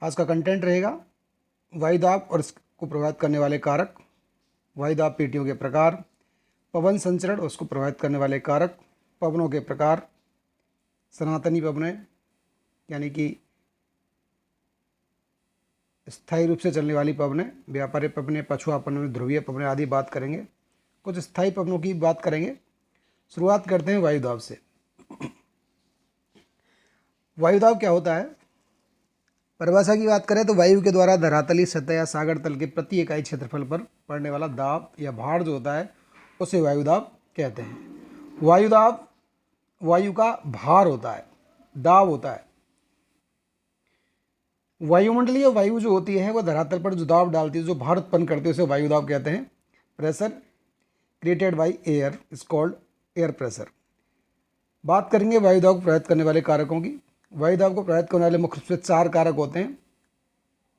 आज का कंटेंट रहेगा वायुदाब और इसको प्रभावित करने वाले कारक, वायुदाब पेटियों के प्रकार, पवन संचरण और उसको प्रभावित करने वाले कारक, पवनों के प्रकार, सनातनी पवनें यानी कि स्थायी रूप से चलने वाली पवनें, व्यापारी पवनें, पछुआ पवनें, ध्रुवीय पवनें आदि बात करेंगे। कुछ स्थायी पवनों की बात करेंगे। शुरुआत करते हैं वायुदाब से। वायुदाब क्या होता है? परिभाषा की बात करें तो वायु के द्वारा धरातली सतह या सागर तल के प्रति इकाई क्षेत्रफल पर पड़ने वाला दाब या भार जो होता है उसे वायुदाब कहते हैं। वायुदाब वायु का भार होता है, दाब होता है। वायुमंडलीय वायु जो होती है वह धरातल पर जो दाब डालती है, जो भार उत्पन्न करती है, उसे वायुदाब कहते हैं। Pressure created by air is called air pressure. बात करेंगे वायुदाब को प्रभावित करने वाले कारकों की। वायुदाब को प्रभावित करने वाले मुख्य रूप से 4 कारक होते हैं।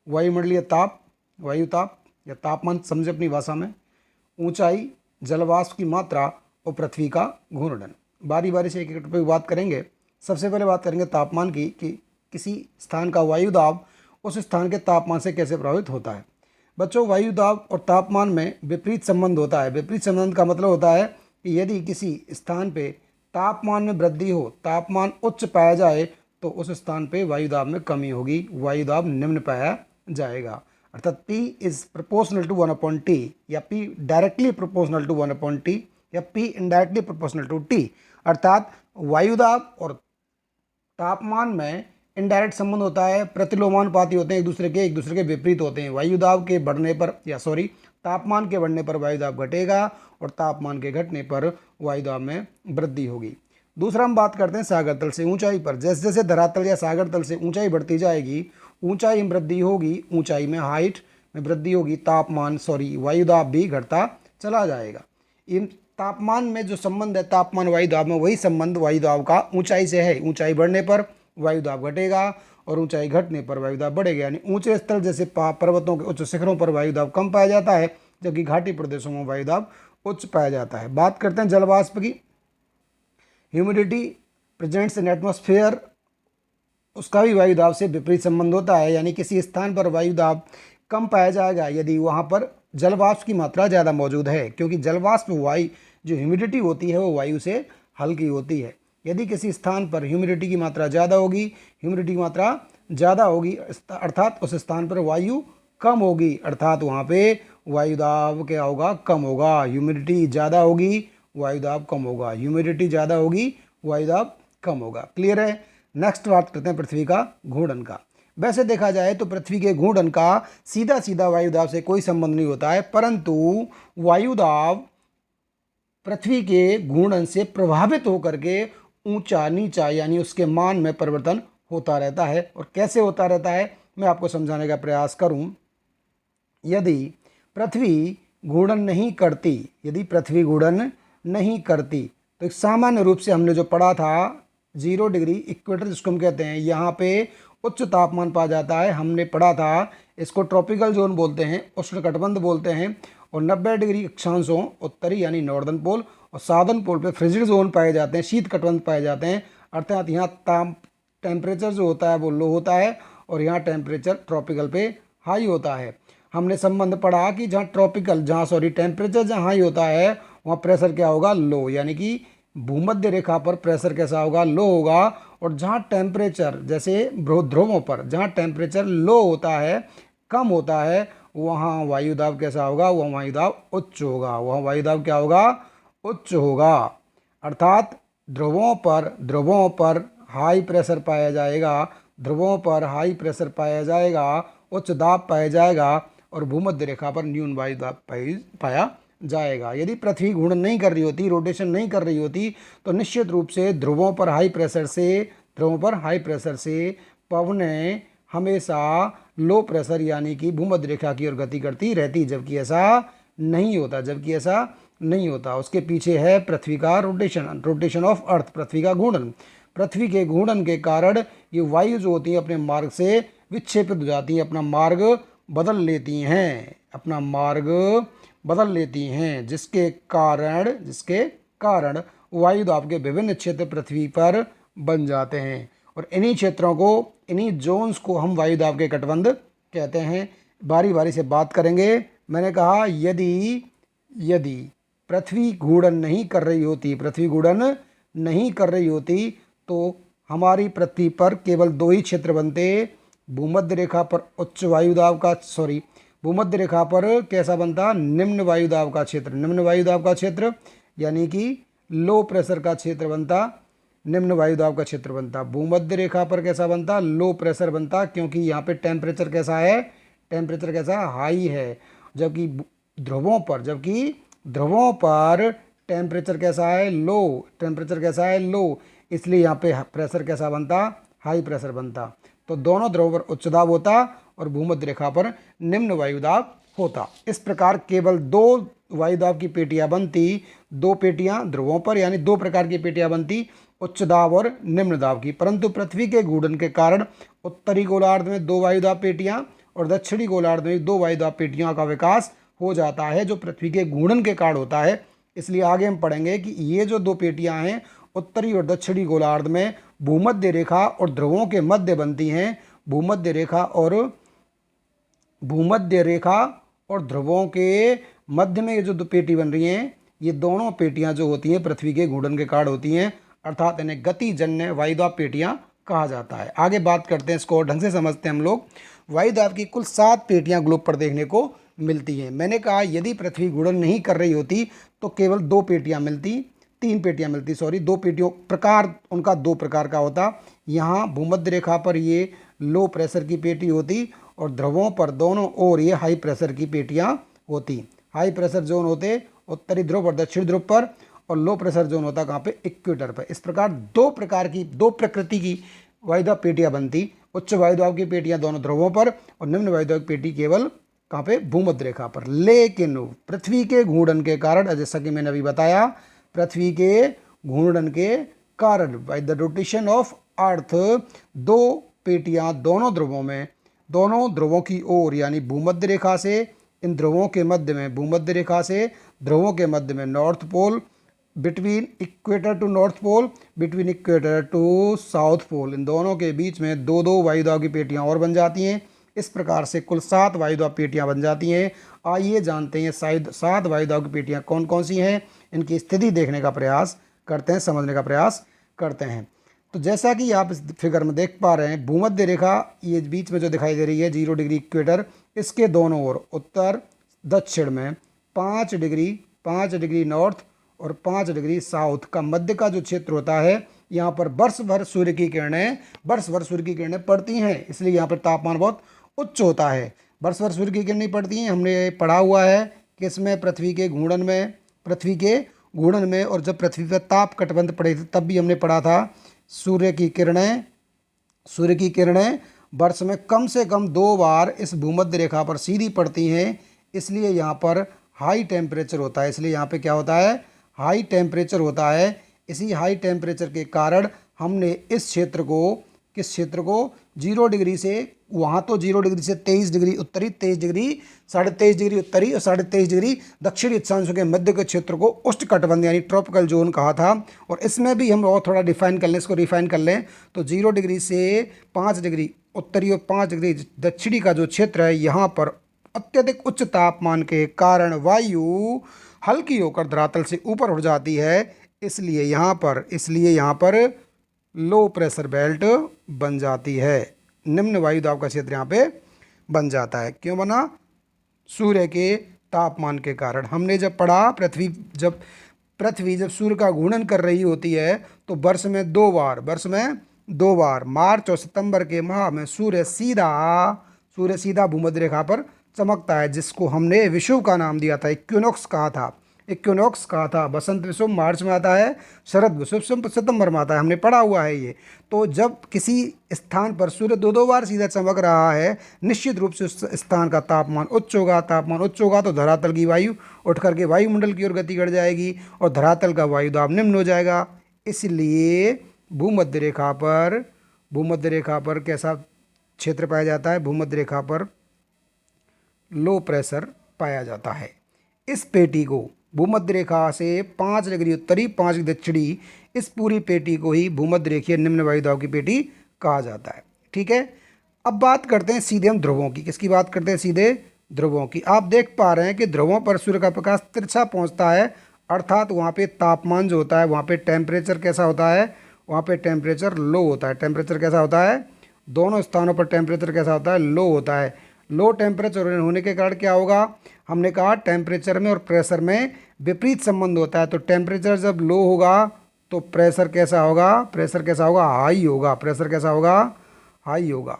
वायुमंडलीय ताप, वायु ताप या तापमान समझे अपनी भाषा में, ऊंचाई, जलवाष्प की मात्रा और पृथ्वी का घूर्णन। बारी बारी से एक एक पर बात करेंगे। सबसे पहले बात करेंगे तापमान की, कि किसी स्थान का वायुदाब उस स्थान के तापमान से कैसे प्रभावित होता है। बच्चों, वायुदाब और तापमान में विपरीत संबंध होता है। विपरीत संबंध का मतलब होता है कि यदि किसी स्थान पे तापमान में वृद्धि हो, तापमान उच्च पाया जाए, तो उस स्थान पे वायुदाब में कमी होगी, वायुदाब निम्न पाया जाएगा। अर्थात P is proportional to 1/T या P directly proportional to 1/T या P indirectly proportional to T। अर्थात वायुदाब और तापमान में इनडायरेक्ट संबंध होता है, प्रतिलोमानुपाती होते हैं, एक दूसरे के विपरीत होते हैं। वायुदाब के बढ़ने पर तापमान के बढ़ने पर वायुदाब घटेगा और तापमान के घटने पर वायुदाब में वृद्धि होगी। दूसरा हम बात करते हैं सागर तल से ऊंचाई पर। जैसे जैसे धरातल या सागर तल से ऊंचाई बढ़ती जाएगी, ऊंचाई में वृद्धि होगी, ऊंचाई में हाइट में वृद्धि होगी, वायुदाब भी घटता चला जाएगा। इन तापमान में जो संबंध है तापमान वायुदाब में, वही संबंध वायुदाब का ऊंचाई से है। ऊंचाई बढ़ने पर वायुदाब घटेगा और ऊंचाई घटने पर वायुदाब बढ़ेगा। यानी ऊंचे स्थल जैसे पर्वतों के उच्च शिखरों पर वायुदाब कम पाया जाता है, जबकि घाटी प्रदेशों में वायुदाब उच्च पाया जाता है। बात करते हैं जलवाष्प की। ह्यूमिडिटी प्रेजेंट्स इन एटमॉस्फेयर, उसका भी वायुदाब से विपरीत संबंध होता है। यानी किसी स्थान पर वायुदाब कम पाया जाएगा यदि वहाँ पर जलवाष्प की मात्रा ज़्यादा मौजूद है, क्योंकि जलवाष्प वायु जो ह्यूमिडिटी होती है वो वायु से हल्की होती है। यदि किसी स्थान पर ह्यूमिडिटी की मात्रा ज़्यादा होगी, अर्थात उस स्थान पर वायु कम होगी, अर्थात वहाँ पे वायुदाब क्या होगा? कम होगा। ह्यूमिडिटी ज़्यादा होगी, वायुदाब कम होगा। ह्यूमिडिटी ज़्यादा होगी, वायुदाब कम होगा। क्लियर है? नेक्स्ट बात करते हैं पृथ्वी का घूर्णन का। वैसे देखा जाए तो पृथ्वी के घूर्णन का सीधा सीधा वायुदाब से कोई संबंध नहीं होता है, परंतु वायुदाब पृथ्वी के घूर्णन से प्रभावित होकर के ऊंचा नीचा यानी उसके मान में परिवर्तन होता रहता है। और कैसे होता रहता है मैं आपको समझाने का प्रयास करूं। यदि पृथ्वी घूर्णन नहीं करती तो एक सामान्य रूप से हमने जो पढ़ा था 0 डिग्री इक्वेटर जिसको हम कहते हैं, यहाँ पे उच्च तापमान पाया जाता है। हमने पढ़ा था इसको ट्रॉपिकल जोन बोलते हैं, उष्णकटिबंध बोलते हैं। और 90 डिग्री अक्षांशों उत्तरी यानी नॉर्दर्न पोल और साउदर्न पोल पे फ्रिजिड जोन पाए जाते हैं, शीत कटिबंध पाए जाते हैं। अर्थात यहाँ टेम्परेचर जो होता है वो लो होता है और यहाँ टेम्परेचर ट्रॉपिकल पे हाई होता है। हमने संबंध पढ़ा कि टेम्परेचर जहाँ हाई होता है वहाँ प्रेशर क्या होगा? लो। यानी कि भूमध्य रेखा पर प्रेशर कैसा होगा? लो होगा। और जहाँ टेम्परेचर जैसे ध्रुवों पर जहाँ टेम्परेचर लो होता है, कम होता है, वहाँ वायुदाब कैसा होगा? वहाँ वायुदाब उच्च होगा। वहाँ वायुदाब क्या होगा? उच्च होगा। अर्थात ध्रुवों पर हाई प्रेशर पाया जाएगा, उच्च दाब पाया जाएगा और भूमध्य रेखा पर न्यून वायुदाब पाया जाएगा। यदि पृथ्वी घूर्णन नहीं कर रही होती, रोटेशन नहीं कर रही होती, तो निश्चित रूप से ध्रुवों पर हाई प्रेशर से पवनें हमेशा लो प्रेशर यानी कि भूमध्य रेखा की ओर गति करती रहती, जबकि ऐसा नहीं होता। उसके पीछे है पृथ्वी का रोटेशन ऑफ अर्थ, पृथ्वी का घूर्णन। पृथ्वी के घूर्णन के कारण ये वायु जो होती है अपने मार्ग से विक्षेपित हो जाती है, अपना मार्ग बदल लेती हैं, जिसके कारण वायुदाब के विभिन्न क्षेत्र पृथ्वी पर बन जाते हैं। और इन्हीं क्षेत्रों को, इन्हीं जोन्स को हम वायु दाब के कटबंध कहते हैं। बारी बारी से बात करेंगे। मैंने कहा यदि यदि पृथ्वी घूर्णन नहीं कर रही होती, पृथ्वी घूर्णन नहीं कर रही होती तो हमारी पृथ्वी पर केवल दो ही क्षेत्र बनते। भूमध्य रेखा पर उच्च वायुदाब का, भूमध्य रेखा पर कैसा बनता, निम्न वायुदाब का क्षेत्र, निम्न वायुदाब का क्षेत्र यानी कि लो प्रेशर का क्षेत्र बनता, निम्न वायुदाब का क्षेत्र बनता। भूमध्य रेखा पर कैसा बनता, लो प्रेशर बनता, क्योंकि यहाँ पे टेम्परेचर कैसा है, टेम्परेचर कैसा, हाई है। जबकि ध्रुवों पर टेम्परेचर कैसा है, लो, टेम्परेचर कैसा है, लो, इसलिए यहाँ पे प्रेशर कैसा बनता, हाई प्रेशर बनता। तो दोनों ध्रुवों पर उच्च दाब होता और भूमध्य रेखा पर निम्न वायुदाब होता। इस प्रकार केवल दो वायुदाब की पेटियां बनती, दो पेटियां ध्रुवों पर, यानी दो प्रकार की पेटियां बनती, उच्च दाब और निम्न दाब की। परंतु पृथ्वी के घूर्णन के कारण उत्तरी गोलार्ध में दो वायुदाब पेटियां और दक्षिणी गोलार्ध में दो वायुदाब पेटियों का विकास हो जाता है, जो पृथ्वी के घूर्णन के कारण होता है। इसलिए आगे हम पढ़ेंगे कि ये जो दो पेटियां हैं उत्तरी और दक्षिणी गोलार्ध में भूमध्य रेखा और ध्रुवों के मध्य बनती हैं। भूमध्य रेखा और ध्रुवों के मध्य में ये जो दो पेटी बन रही हैं, ये दोनों पेटियां जो होती हैं पृथ्वी के घूर्णन के कारण होती हैं, अर्थात इन्हें गतिजन्य वायुदाब पेटियां कहा जाता है। आगे बात करते हैं, इसको और ढंग से समझते हैं हम लोग। वायुदाब की कुल 7 पेटियां ग्लोब पर देखने को मिलती हैं। मैंने कहा यदि पृथ्वी घूर्णन नहीं कर रही होती तो केवल 2 पेटियां मिलती, 3 पेटियां मिलती, सॉरी, 2 पेटियों, प्रकार उनका 2 प्रकार का होता। यहाँ भूमध्य रेखा पर ये लो प्रेशर की पेटी होती और ध्रुवों पर दोनों ओर ये हाई प्रेशर की पेटियां होती। हाई प्रेशर जोन होते उत्तरी ध्रुव और दक्षिणी ध्रुव पर, और लो प्रेशर जोन होता कहाँ पे, इक्वेटर पर। इस प्रकार दो प्रकृति की वायुदाब पेटियां बनती। उच्च वायुदाब की पेटियां दोनों ध्रुवों पर और निम्न वायुदाब की पेटी केवल कहाँ पे, भूमध्य रेखा पर। लेकिन पृथ्वी के घूर्णन के कारण, जैसा कि मैंने अभी बताया, पृथ्वी के घूर्णन के कारण, by the rotation of earth, दो पेटियां दोनों ध्रुवों की ओर, यानी भूमध्य रेखा से इन ध्रुवों के मध्य में, भूमध्य रेखा से ध्रुवों के मध्य में, north pole, between equator to north pole, between equator to south pole, इन दोनों के बीच में दो दो वायुदाब की पेटियां और बन जाती हैं। इस प्रकार से कुल 7 वायुदाब पेटियां बन जाती हैं। आइए जानते हैं 7 वायुदाब की पेटियां कौन कौन सी हैं, इनकी स्थिति देखने का प्रयास करते हैं, समझने का प्रयास करते हैं। तो जैसा कि आप इस फिगर में देख पा रहे हैं, भूमध्य रेखा ये बीच में जो दिखाई दे रही है 0 डिग्री इक्वेटर, इसके दोनों ओर उत्तर दक्षिण में 5 डिग्री नॉर्थ और 5 डिग्री साउथ का मध्य का जो क्षेत्र होता है, यहाँ पर वर्ष भर सूर्य की किरणें पड़ती हैं, इसलिए यहाँ पर तापमान बहुत उच्च होता है। वर्ष भर सूर्य की किरणें पड़ती हैं, हमने पढ़ा हुआ है कि इसमें पृथ्वी के घूर्णन में, और जब पृथ्वी पर ताप कटबंध पड़े थे तब भी हमने पढ़ा था, सूर्य की किरणें वर्ष में कम से कम 2 बार इस भूमध्य रेखा पर सीधी पड़ती हैं, इसलिए यहाँ पर हाई टेम्परेचर होता है। इसलिए यहाँ पे क्या होता है, हाई टेम्परेचर होता है। इसी हाई टेम्परेचर के कारण हमने इस क्षेत्र को, किस क्षेत्र को, 0 डिग्री से, वहाँ तो 0 डिग्री से 23 डिग्री उत्तरी, 23 डिग्री, 23.5 डिग्री उत्तरी और 23.5 डिग्री दक्षिणी अक्षांशों के मध्य के क्षेत्र को उष्णकटिबंध यानी ट्रॉपिकल जोन कहा था। और इसमें भी हम और थोड़ा डिफाइन कर लें, इसको रिफाइन कर लें तो 0 डिग्री से 5 डिग्री उत्तरी और 5 डिग्री दक्षिणी का जो क्षेत्र है, यहाँ पर अत्यधिक उच्च तापमान के कारण वायु हल्की होकर धरातल से ऊपर उठ जाती है, इसलिए यहाँ पर लो प्रेशर बेल्ट बन जाती है। निम्न वायुदाब का क्षेत्र यहाँ पे बन जाता है। क्यों बना? सूर्य के तापमान के कारण। हमने जब पढ़ा, पृथ्वी जब सूर्य का घूर्णन कर रही होती है तो वर्ष में दो बार मार्च और सितंबर के माह में सूर्य सीधा भूमध्य रेखा पर चमकता है, जिसको हमने विषुव का नाम दिया था, इक्विनॉक्स कहा था। बसंत विषुव मार्च में आता है, शरद विषुव सितंबर में आता है, हमने पढ़ा हुआ है ये। तो जब किसी स्थान पर सूर्य दो बार सीधा चमक रहा है, निश्चित रूप से उस स्थान का तापमान उच्च होगा तो धरातल की वायु उठ करके वायुमंडल की ओर गति कर जाएगी और धरातल का वायुदाब निम्न हो जाएगा। इसलिए भूमध्य रेखा पर कैसा क्षेत्र पाया जाता है? भूमध्य रेखा पर लो प्रेशर पाया जाता है। इस पेटी को भूमध्य रेखा से 5 डिग्री उत्तरी, 5 डिग्री दक्षिणी, इस पूरी पेटी को ही भूमध्य रेखीय निम्न वायुदाब की पेटी कहा जाता है। ठीक है, अब बात करते हैं सीधे हम ध्रुवों की। किसकी बात करते हैं? सीधे ध्रुवों की। आप देख पा रहे हैं कि ध्रुवों पर सूर्य का प्रकाश तिरछा पहुंचता है, अर्थात वहाँ पे तापमान जो होता है, वहाँ पे टेम्परेचर कैसा होता है? वहाँ पे टेम्परेचर लो होता है। टेम्परेचर कैसा होता है? दोनों स्थानों पर टेम्परेचर कैसा होता है? लो होता है। लो टेम्परेचर होने के कारण क्या होगा? हमने कहा टेम्परेचर में और प्रेशर में विपरीत संबंध होता है। तो टेम्परेचर जब लो होगा तो प्रेशर कैसा होगा? प्रेशर कैसा होगा? हाई होगा। प्रेशर कैसा होगा? हाई होगा।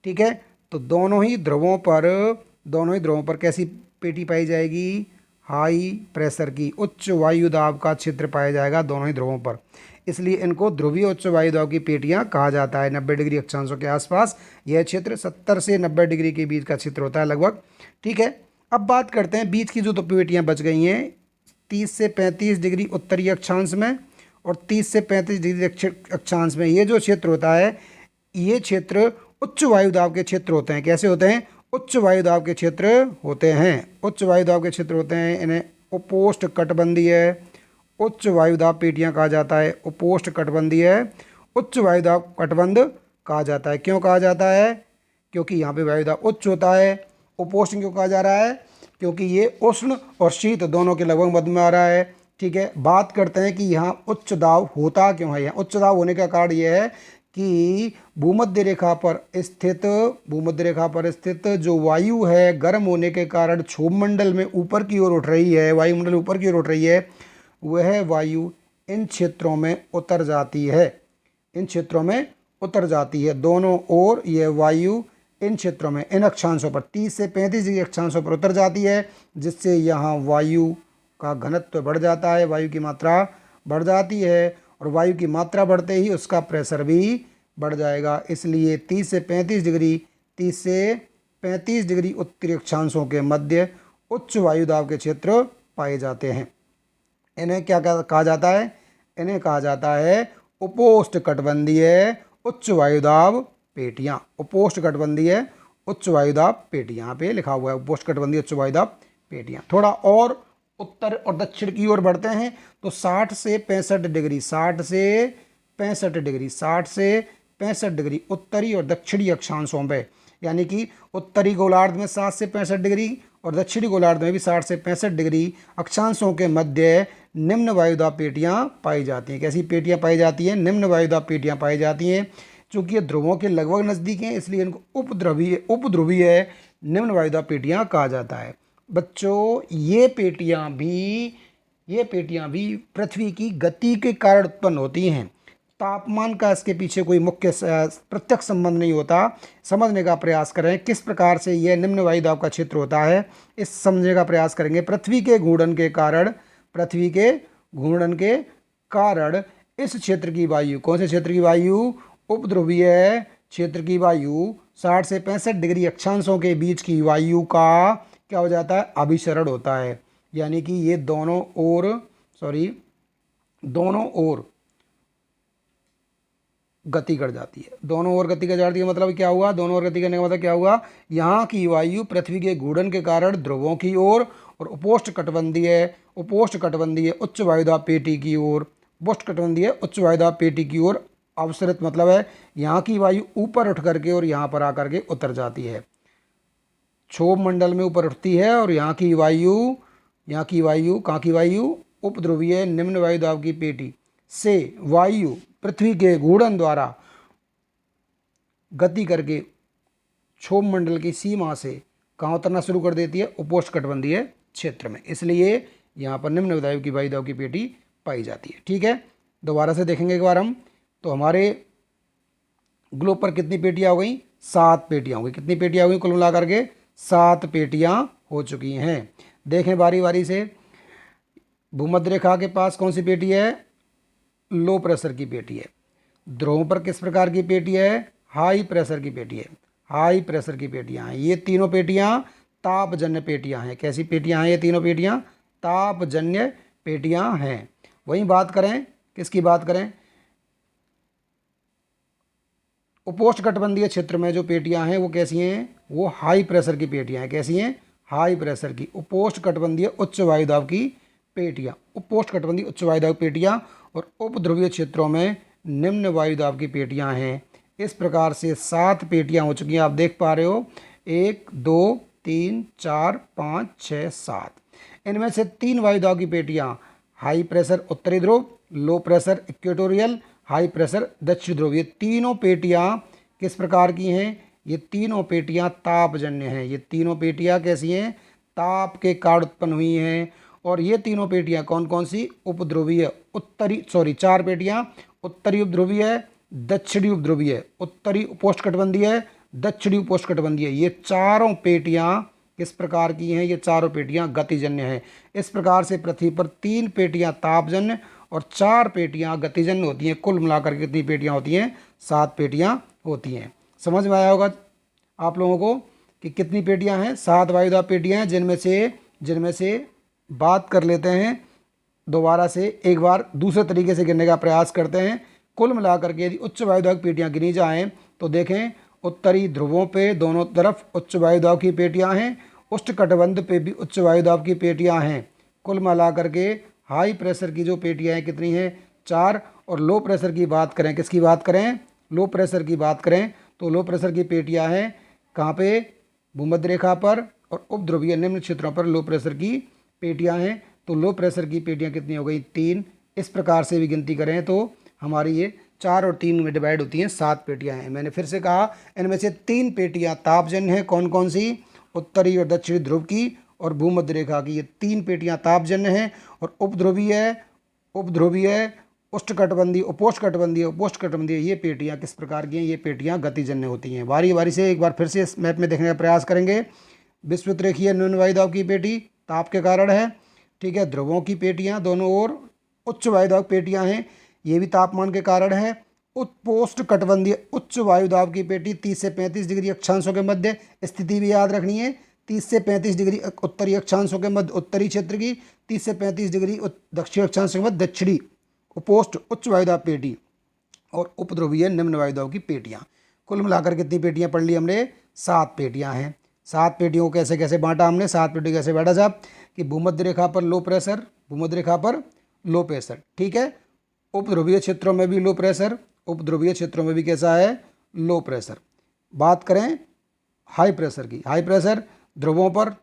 ठीक है, तो दोनों ही ध्रुवों पर कैसी पेटी पाई जाएगी? हाई प्रेशर की, उच्च वायु दाब का क्षेत्र पाया जाएगा दोनों ही ध्रुवों पर। इसलिए इनको ध्रुवीय उच्च वायु दाब की पेटियां कहा जाता है। 90 डिग्री अक्षांशों के आसपास यह क्षेत्र 70 से 90 डिग्री के बीच का क्षेत्र होता है लगभग। ठीक है, अब बात करते हैं बीच की जो तो पेटियां बच गई हैं 30 से 35 डिग्री उत्तरी अक्षांश में और 30 से 35 डिग्री अक्षांश में। ये जो क्षेत्र होता है, ये क्षेत्र उच्च वायु दाब के क्षेत्र होते हैं। कैसे होते हैं? उच्च वायु दाब के क्षेत्र होते हैं। उच्च वायु दाब के क्षेत्र होते हैं, इन्हें उपोष्ण कटिबंधीय उच्च वायु दाब पेटियां कहा जाता है। उपोष्ण कटिबंधीय उच्च वायु दाब कटबंध कहा जाता है। क्यों कहा जाता है? क्योंकि यहाँ पे वायु दाब उच्च होता है। उपोष्ण क्यों कहा जा रहा है? क्योंकि ये उष्ण और शीत दोनों के लगभग मध्य में आ रहा है। ठीक है, बात करते हैं कि यहाँ उच्च दाब होता क्यों है। यहाँ उच्च दाब होने का कारण ये है कि भूमध्य रेखा पर स्थित जो वायु है, गर्म होने के कारण क्षोभमंडल में ऊपर की ओर उठ रही है, वायुमंडल ऊपर की ओर उठ रही है, वह वायु इन क्षेत्रों में उतर जाती है। इन क्षेत्रों में उतर जाती है दोनों ओर। यह वायु इन क्षेत्रों में, इन अक्षांशों पर 30 से 35 डिग्री अक्षांशों पर उतर जाती है, जिससे यहाँ वायु का घनत्व बढ़ जाता है, वायु की मात्रा बढ़ जाती है, और वायु की मात्रा बढ़ते ही उसका प्रेशर भी बढ़ जाएगा। इसलिए 30 से 35 डिग्री उत्तरी अक्षांशों के मध्य उच्च वायु दाब के क्षेत्र पाए जाते हैं। इन्हें क्या कहा जाता है? इन्हें कहा जाता है उपोष्ण कटिबंधीय उच्च वायु दाब पेटियां। उपोष्ण कटिबंधीय उच्च वायु दाब पेटियां, यहाँ पे लिखा हुआ है उपोष्ण कटिबंधीय उच्च वायु दाब पेटियां। थोड़ा और उत्तर और दक्षिण की ओर बढ़ते हैं तो 60 से 65 डिग्री उत्तरी और दक्षिणी अक्षांशों में, यानी कि उत्तरी गोलार्ध में 60 से 65 डिग्री और दक्षिणी गोलार्ध में भी 60 से 65 डिग्री अक्षांशों के मध्य निम्न वायुदाब पेटियां पाई जाती हैं। कैसी पेटियां पाई जाती हैं? निम्न वायुदाब पेटियां पाई जाती हैं। चूंकि ये ध्रुवों के लगभग नज़दीक हैं, इसलिए इनको उपध्रुवीय निम्न वायुदाब पेटियां कहा जाता है। बच्चों, ये पेटियां भी पृथ्वी की गति के कारण उत्पन्न होती हैं। तापमान का इसके पीछे कोई मुख्य प्रत्यक्ष संबंध नहीं होता। समझने का प्रयास करें किस प्रकार से यह निम्न वायुदाब का क्षेत्र होता है, इस समझने का प्रयास करेंगे। पृथ्वी के घूर्णन के कारण इस क्षेत्र की वायु, कौन से क्षेत्र की वायु? उपध्रुवीय क्षेत्र की वायु 60 से 65 डिग्री अक्षांशों के बीच की वायु का क्या हो जाता है? अभिसरण होता है। यानी कि ये दोनों ओर गति कर जाती है। दोनों ओर गति कर जाती है मतलब क्या हुआ? दोनों ओर गति करने का मतलब क्या हुआ? यहाँ की वायु पृथ्वी के घूर्णन के कारण ध्रुवों की ओर और उपोष्ण कटिबंधीय उच्च वायुदाब पेटी की ओर अवसरित, मतलब है यहाँ की वायु ऊपर उठ करके और यहाँ पर आकर के उतर जाती है। क्षोभ मंडल में ऊपर उठती है और यहाँ की वायु उपध्रुवीय निम्न वायुदाब की पेटी से वायु पृथ्वी के घूर्णन द्वारा गति करके क्षोभ मंडल की सीमा से कहाँ उतरना शुरू कर देती है? उपोष्ण कटिबंधीय क्षेत्र में। इसलिए यहाँ पर निम्न वायुदाब की पेटी पाई जाती है। ठीक है, दोबारा से देखेंगे एक बार हम। तो हमारे ग्लोब पर कितनी पेटियाँ हो गई? 7 पेटियाँ हो गई। कितनी पेटियाँ हो गई कुल मिला करके? 7 पेटियाँ हो चुकी हैं। देखें बारी बारी से। भूमध्य रेखा के पास कौन सी पेटी है? लो प्रेशर की पेटी है। ध्रुवों पर किस प्रकार की पेटी है? हाई प्रेशर की पेटी है। हाई प्रेशर की पेटियाँ हैं। ये तीनों पेटियाँ तापजन्य पेटियाँ हैं। कैसी पेटियाँ हैं ये तीनों पेटियाँ? तापजन्य पेटियाँ हैं। वहीं बात करें, किसकी बात करें? उपोष्ण कटिबंधीय क्षेत्र में जो पेटियां हैं वो कैसी हैं? वो हाई प्रेशर की पेटियां हैं। कैसी हैं? हाई प्रेशर की। उपोष्ण कटिबंधीय उच्च वायुदाब की पेटियां, उपोष्ण कटिबंधीय उच्च वायुदाब पेटियां, और उपध्रुवीय क्षेत्रों में निम्न वायुदाब की पेटियां हैं। इस प्रकार से 7 पेटियां हो चुकी हैं, आप देख पा रहे हो 1 2 3 4 5 6 7। इनमें से 3 वायुदाब की पेटियां हाई प्रेशर उत्तरी ध्रुव, low pressure equatorial, high pressure दक्षिण ध्रुव। ये तीनों पेटियां किस प्रकार की हैं? ये तीनों पेटियां तापजन्य हैं। ये तीनों पेटियां कैसी हैं? ताप के कारण उत्पन्न हुई हैं। और ये तीनों पेटियां कौन कौन सी? उपध्रुवीय, उत्तरी 4 पेटियां उत्तरी उपध्रुवीय, दक्षिणी उपध्रुवीय, उत्तरी उपोष्णकटिबंधीय, दक्षिणी उपोष्णकटिबंधीय। ये चारों पेटियां किस प्रकार की हैं? ये चारों पेटियां गतिजन्य हैं। इस प्रकार से पृथ्वी पर 3 पेटियां तापजन्य और 4 पेटियां गतिजन्य होती हैं। कुल मिलाकर कितनी पेटियां होती हैं? 7 पेटियां होती हैं। समझ में आया होगा आप लोगों को कि कितनी पेटियां हैं? 7 वायुदाब पेटियां हैं, जिनमें से बात कर लेते हैं दोबारा से एक बार दूसरे तरीके से गिनने का प्रयास करते हैं। कुल मिलाकर के यदि उच्च वायुदाब पेटियां गिनी जाएं तो देखें उत्तरी ध्रुवों पे दोनों तरफ उच्च वायुदाब की पेटियां हैं, उष्णकटिबंध पे भी उच्च वायुदाब की पेटियां हैं। कुल मिलाकर के हाई प्रेशर की जो पेटियां हैं कितनी हैं? 4। और लो प्रेशर की बात करें, किसकी बात करें? लो प्रेशर की बात करें तो लो प्रेशर की पेटियां हैं कहाँ पे? भूमध्य रेखा पर और उपध्रुवीय निम्न क्षेत्रों पर लो प्रेशर की पेटियां हैं। तो लो प्रेशर की पेटियां कितनी हो गई? 3। इस प्रकार से भी गिनती करें तो हमारी ये 4 और 3 में डिवाइड होती हैं, 7 पेटियां हैं। मैंने फिर से कहा इनमें से 3 पेटियां तापजन्य हैं। कौन कौन सी? उत्तरी और दक्षिणी ध्रुव की और भूमध्य रेखा की। ये 3 पेटियां तापजन्य हैं। और उपध्रुवीय, उपध्रुवीय, उष्णकटिबंधीय, उपोष्णकटिबंधीय ये पेटियां किस प्रकार की हैं? ये पेटियां गतिजन्य होती हैं। बारी बारी से एक बार फिर से इस मैप में देखने का प्रयास करेंगे। विषुवत रेखीय निम्न वायुदाब की पेटी ताप के कारण है, ठीक है। ध्रुवों की पेटियां दोनों ओर उच्च वायुदाब पेटियां हैं, ये भी तापमान के कारण है। उपोष्णकटिबंधीय उच्च वायुदाब की पेटी 30 से 35 डिग्री अक्षांशों के मध्य, स्थिति भी याद रखनी है। 30 से 35 डिग्री उत्तरी अक्षांशों के मध्य उत्तरी क्षेत्र की, 30 से 35 डिग्री दक्षिणी अक्षांशों के मध्य दक्षिणी उपोष्ण उच्च वायुदाब पेटी और उपध्रुवीय निम्न वायुदाब की पेटियां। कुल मिलाकर कितनी पेटियां पढ़ ली हमने? 7 पेटियां हैं। 7 पेटियों को कैसे कैसे बांटा हमने? 7 पेटियों कैसे बांटा साहब? कि भूमध्य रेखा पर लो प्रेशर, भूमध्य रेखा पर लो प्रेशर, ठीक है। उपध्रुवीय क्षेत्रों में भी लो प्रेशर, उपध्रुवीय क्षेत्रों में भी कैसा है? Low pressure. बात करें हाई प्रेशर की, हाई प्रेशर ध्रुवों पर,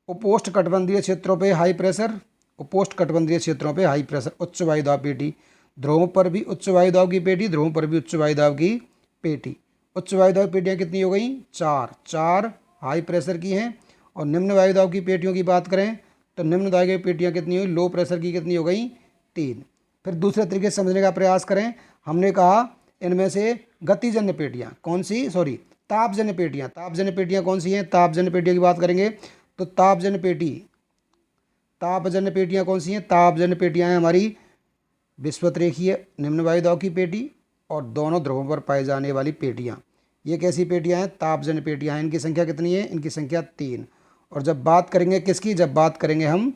उपोष्णकटिबंधीय क्षेत्रों पे हाई प्रेशर, उपोष्णकटिबंधीय क्षेत्रों पे हाई प्रेशर उच्च वायुदाब पेटी। ध्रुवों पर भी उच्च वायुदाब की पेटी, ध्रुवों पर भी उच्च वायुदाब की पेटी। उच्च वायुदाब पेटियाँ कितनी हो गई? 4 हाई प्रेशर की हैं। और निम्न वायुदाब की पेटियों की बात करें तो निम्न दाब की पेटियाँ कितनी हुई? लो प्रेशर की कितनी हो गई? 3। फिर दूसरे तरीके से समझने का प्रयास करें। हमने कहा इनमें से गतिजन्य पेटियाँ कौन सी? तापजन्य पेटियाँ। तापजन्य पेटियाँ कौन सी हैं? तापजन्य पेटियों की बात करेंगे तो तापजन्य पेटियाँ कौन सी हैं? तापजन्य पेटियाँ हैं हमारी विषुवत रेखीय निम्न वायुदाब की पेटी और दोनों ध्रुवों पर पाई जाने वाली पेटियाँ। ये कैसी पेटियाँ हैं? तापजन्य पेटियाँ हैं। इनकी संख्या कितनी है? इनकी संख्या 3। और जब बात करेंगे किसकी? जब बात करेंगे हम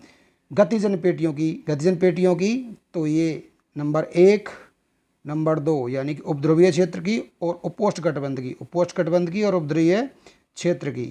गतिजन्य पेटियों की तो ये नंबर 1, नंबर 2 यानी कि उपध्रुवीय क्षेत्र की और उपोष्णकटिबंध की और उपध्रुवीय क्षेत्र की।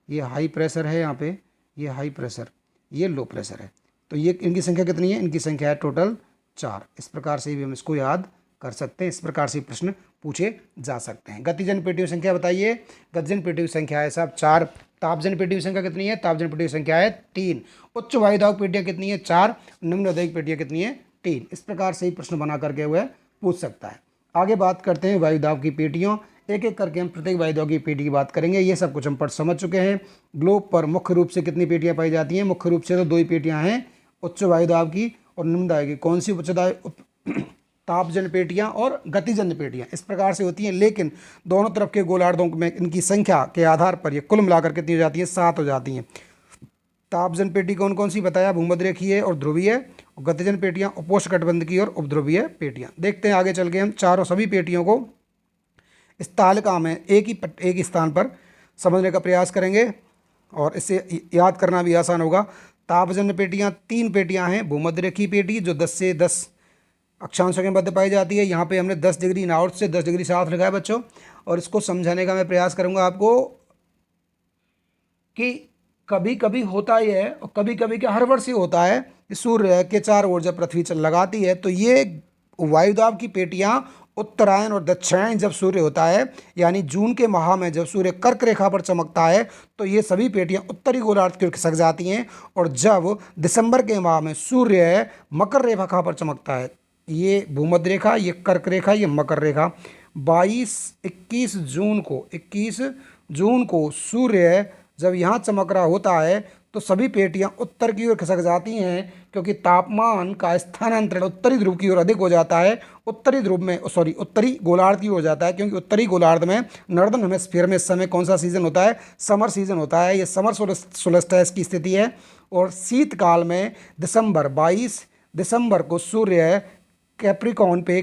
ये हाई प्रेशर है, यहाँ पे ये हाई प्रेशर, ये लो प्रेशर है। तो ये इनकी संख्या कितनी है? इनकी संख्या है टोटल 4। इस प्रकार से भी हम इसको याद कर सकते हैं। इस प्रकार से प्रश्न पूछे जा सकते हैं। गतिजन्य पेटियों की संख्या बताइए। गतिजन्य पेटियों की संख्या है साहब 4। तापजन्य पेटियों की संख्या कितनी है? तापजन्य पेटियों की संख्या है 3। उच्च वायुदाब पेटियाँ कितनी है? 4। निम्न वायुदाब पेटियाँ कितनी है? 3। इस प्रकार से ही प्रश्न बना करके हुए पूछ सकता है। आगे बात करते हैं वायुदाब की पेटियों। एक एक करके हम प्रत्येक वायुदाब की पेटी की बात करेंगे। ये सब कुछ हम पढ़ समझ चुके हैं। ग्लोब पर मुख्य रूप से कितनी पेटियाँ पाई जाती हैं? मुख्य रूप से तो 2 ही पेटियाँ हैं, उच्च वायुदाब की और निम्न दाब की। कौन सी? तापजन्य पेटियां और गतिजन्य पेटियां इस प्रकार से होती हैं। लेकिन दोनों तरफ के गोलार्धों में इनकी संख्या के आधार पर ये कुल मिलाकर कितनी हो जाती है? 7 हो जाती हैं। तापजन्य पेटी कौन कौन सी बताया? भूमध्य रेखीय और ध्रुवीय। और गतिजन्य पेटियां उपोष्णकटिबंध की और उपध्रुवीय पेटियां। देखते हैं आगे चल के हम चारों सभी पेटियों को इस तालिका में एक ही स्थान पर समझने का प्रयास करेंगे और इससे याद करना भी आसान होगा। तापजन्य पेटियां 3 पेटियां हैं। भूमध्य रेखीय पेटी जो 10 से 10 अक्षांशों के मध्य पाई जाती है। यहाँ पे हमने 10 डिग्री नॉर्थ से 10 डिग्री साउथ लिखा है बच्चों। और इसको समझाने का मैं प्रयास करूँगा आपको कि कभी कभी होता ही है और कभी कभी क्या हर वर्ष ही होता है कि सूर्य के चारों ओर जब पृथ्वी लगाती है तो ये वायुदाब की पेटियाँ उत्तरायण और दक्षिणायन जब सूर्य होता है, यानी जून के माह में जब सूर्य कर्क रेखा पर चमकता है तो ये सभी पेटियां उत्तरी गोलार्ध की ओर खिसक जाती हैं। और जब दिसंबर के माह में सूर्य मकर रेखा पर चमकता है, ये भूमध्य रेखा, ये कर्क रेखा, ये मकर रेखा, 21 जून को सूर्य जब यहाँ चमक रहा होता है तो सभी पेटियां उत्तर की ओर खिसक जाती हैं, क्योंकि तापमान का स्थानांतरण उत्तरी ध्रुव की ओर अधिक हो जाता है। उत्तरी गोलार्ध की ओर जाता है, क्योंकि उत्तरी गोलार्ध में नॉर्दर्न हेमिस्फीयर में इस समय कौन सा सीजन होता है? समर सीजन होता है। ये समर सोलस्टिस की स्थिति है। और शीतकाल में 22 दिसंबर को सूर्य कैप्रिकॉन पे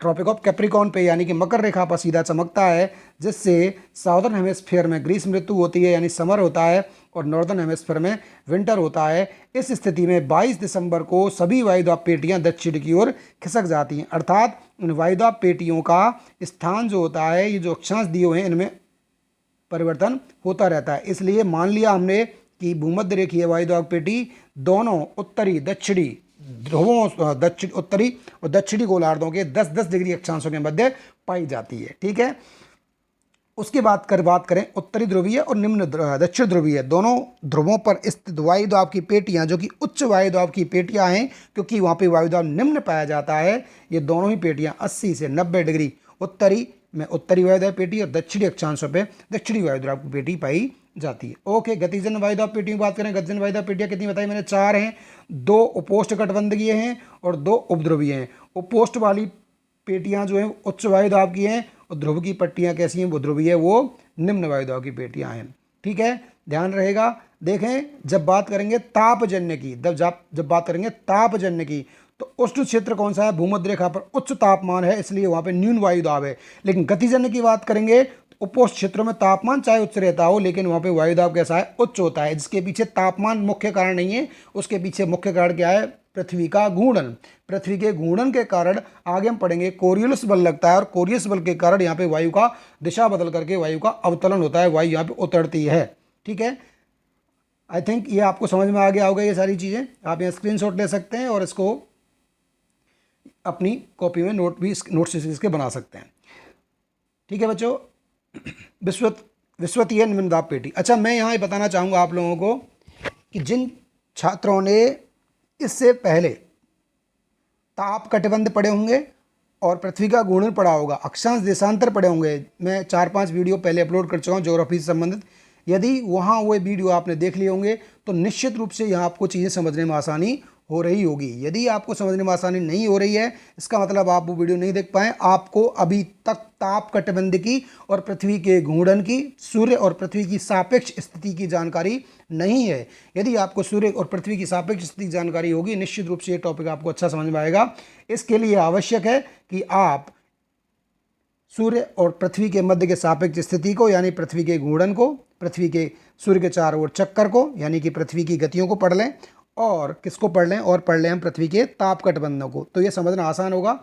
ट्रॉपिक ऑफ कैप्रिकॉन पे यानी कि मकर रेखा पर सीधा चमकता है, जिससे साउदर्न हेमिस्फीयर में ग्रीष्म ऋतु होती है यानी समर होता है, और नॉर्दर्न हेमिस्फीयर में विंटर होता है। इस स्थिति में 22 दिसंबर को सभी वायुदाब पेटियां दक्षिण की ओर खिसक जाती हैं, अर्थात उन वायुदाब पेटियों का स्थान जो होता है, ये जो अक्षांश दिए हुए हैं इनमें परिवर्तन होता रहता है। इसलिए मान लिया हमने कि भूमध्य रेखीय वायुदाब पेटी दोनों उत्तरी दक्षिणी ध्रुवों, उत्तरी और दक्षिणी गोलार्धों के 10-10 डिग्री अक्षांशों के मध्य पाई जाती है। ठीक है। उसके बात करें उत्तरी ध्रुवीय और निम्न दक्षिण ध्रुवीय दोनों ध्रुवों पर स्थित वायुदाब की पेटियां, जो कि उच्च वायुदाब की पेटियां हैं, क्योंकि वहां पे वायुदाब निम्न पाया जाता है। ये दोनों ही पेटियां 80 से 90 डिग्री उत्तरी में उत्तरी वायुदाब पेटी और दक्षिणी अक्षांशों पे दक्षिणी वायुदाब की पेटी पाई जाती है। ओके, गतिजन वायुदाब पेटियों की बात करें। गतिजन वायुदाब पेटियां कितनी बताई मैंने? 4 हैं। 2 उपोष्ण कटिबंधीय हैं और 2 उपध्रुवीय हैं। उपोष्ण वाली पेटियां जो हैं उच्च वायुदाब की हैं, और ध्रुव की पट्टियां कैसी हैं? वो ध्रुवीय है, वो निम्न वायुदाब की पेटियां हैं। ठीक है, ध्यान रहेगा। देखें, जब बात करेंगे तापजन्य की, जब बात करेंगे तापजन्य की, तो उष्ण क्षेत्र कौन सा है? भूमध्य रेखा पर उच्च तापमान है, इसलिए वहां पे न्यून वायुदाब है। लेकिन गतिजन्य की बात करेंगे तो उपोष्ण क्षेत्रों में तापमान चाहे उच्च रहता हो, लेकिन वहां पे वायुदाब कैसा है? उच्च होता है। जिसके पीछे तापमान मुख्य कारण नहीं है, उसके पीछे मुख्य कारण क्या है? पृथ्वी का घूर्णन। पृथ्वी के घूर्णन के कारण आगे हम पढ़ेंगे कोरियोलिस बल लगता है, और कोरियोलिस बल के कारण यहाँ पे वायु का दिशा बदल करके वायु का अवतरण होता है, वायु यहाँ पे उतरती है। ठीक है, आई थिंक ये आपको समझ में आ गया होगा। ये सारी चीज़ें आप यहाँ स्क्रीनशॉट ले सकते हैं और इसको अपनी कॉपी में नोट्स इसके बना सकते हैं। ठीक है बच्चों, विश्वतीय निम्न दाब पेटी। अच्छा, मैं यहाँ बताना चाहूँगा आप लोगों को कि जिन छात्रों ने इससे पहले ताप कटिबंध पढ़े होंगे और पृथ्वी का घूर्णन पढ़ा होगा, अक्षांश देशांतर पढ़े होंगे, मैं 4-5 वीडियो पहले अपलोड कर चुका हूँ ज्योग्राफी से संबंधित। यदि वहाँ वो वीडियो आपने देख लिए होंगे तो निश्चित रूप से यहाँ आपको चीज़ें समझने में आसानी हो रही होगी। यदि आपको समझने में आसानी नहीं हो रही है, इसका मतलब आप वो वीडियो नहीं देख पाए। आपको अभी तक ताप कटिबंध की और पृथ्वी के घूर्णन की, सूर्य और पृथ्वी की सापेक्ष स्थिति की जानकारी नहीं है। यदि आपको सूर्य और पृथ्वी की सापेक्ष स्थिति की जानकारी होगी, निश्चित रूप से ये टॉपिक आपको अच्छा समझ में आएगा। इसके लिए आवश्यक है कि आप सूर्य और पृथ्वी के मध्य के सापेक्ष स्थिति को, यानी पृथ्वी के घूर्णन को, पृथ्वी के सूर्य के चारों ओर चक्कर को, यानी कि पृथ्वी की गतियों को पढ़ लें, और किसको पढ़ लें? और पढ़ लें हम पृथ्वी के ताप कटिबंधों को। तो ये समझना आसान होगा।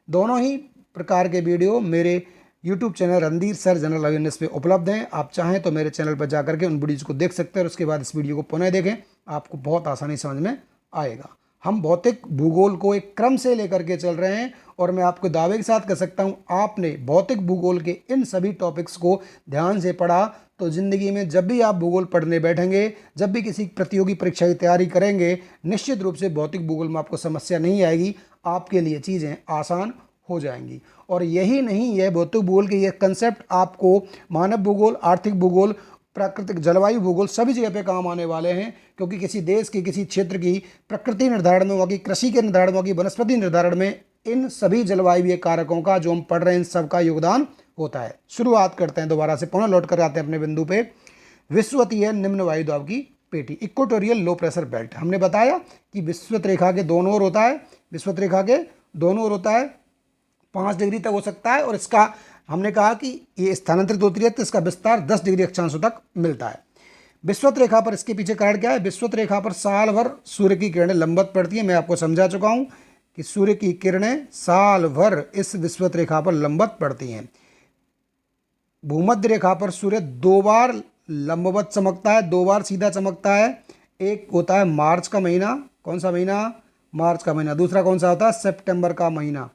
दोनों ही प्रकार के वीडियो मेरे YouTube channel Randhir sir general awareness पे उपलब्ध हैं। आप चाहें तो मेरे चैनल पर जाकर के उन वीडियोज को देख सकते हैं और उसके बाद इस वीडियो को पुनः देखें, आपको बहुत आसानी समझ में आएगा। हम भौतिक भूगोल को एक क्रम से लेकर के चल रहे हैं, और मैं आपको दावे के साथ कह सकता हूँ, आपने भौतिक भूगोल के इन सभी टॉपिक्स को ध्यान से पढ़ा तो ज़िंदगी में जब भी आप भूगोल पढ़ने बैठेंगे, जब भी किसी प्रतियोगी परीक्षा की तैयारी करेंगे, निश्चित रूप से भौतिक भूगोल में आपको समस्या नहीं आएगी, आपके लिए चीज़ें आसान हो जाएंगी। और यही नहीं, यह भौतिक भूगोल के ये कंसेप्ट आपको मानव भूगोल, आर्थिक भूगोल, प्राकृतिक जलवायु भूगोल सभी जगह पे काम आने वाले हैं। क्योंकि किसी देश की, किसी क्षेत्र की प्रकृति निर्धारण में, वहाँ की कृषि के निर्धारण में, वहाँ की वनस्पति निर्धारण में इन सभी जलवायु कारकों का जो हम पढ़ रहे हैं, इन सब का योगदान होता है। शुरुआत करते हैं, दोबारा से पुनः लौट कर आते हैं अपने बिंदु पे। विश्वतीय निम्न वायुदाब की पेटी, इक्वेटोरियल लो प्रेशर बेल्ट। हमने बताया कि विश्वत रेखा के दोनों ओर होता है, विश्वत रेखा के दोनों ओर होता है, 5 डिग्री तक हो सकता है, और इसका हमने कहा कि ये स्थानांतरित होती है तो इसका विस्तार 10 डिग्री अक्षांशों तक मिलता है। विश्वत रेखा पर इसके पीछे कारण क्या है? विश्वत रेखा पर साल भर सूर्य की किरणें लंबवत पड़ती हैं। मैं आपको समझा चुका हूँ कि सूर्य की किरणें साल भर इस विश्वत रेखा पर लंबवत पड़ती हैं। भूमध्य रेखा पर सूर्य 2 बार लंबवत चमकता है, 2 बार सीधा चमकता है। एक होता है मार्च का महीना, कौन सा महीना? मार्च का महीना। दूसरा कौन सा होता है? सितंबर का महीना।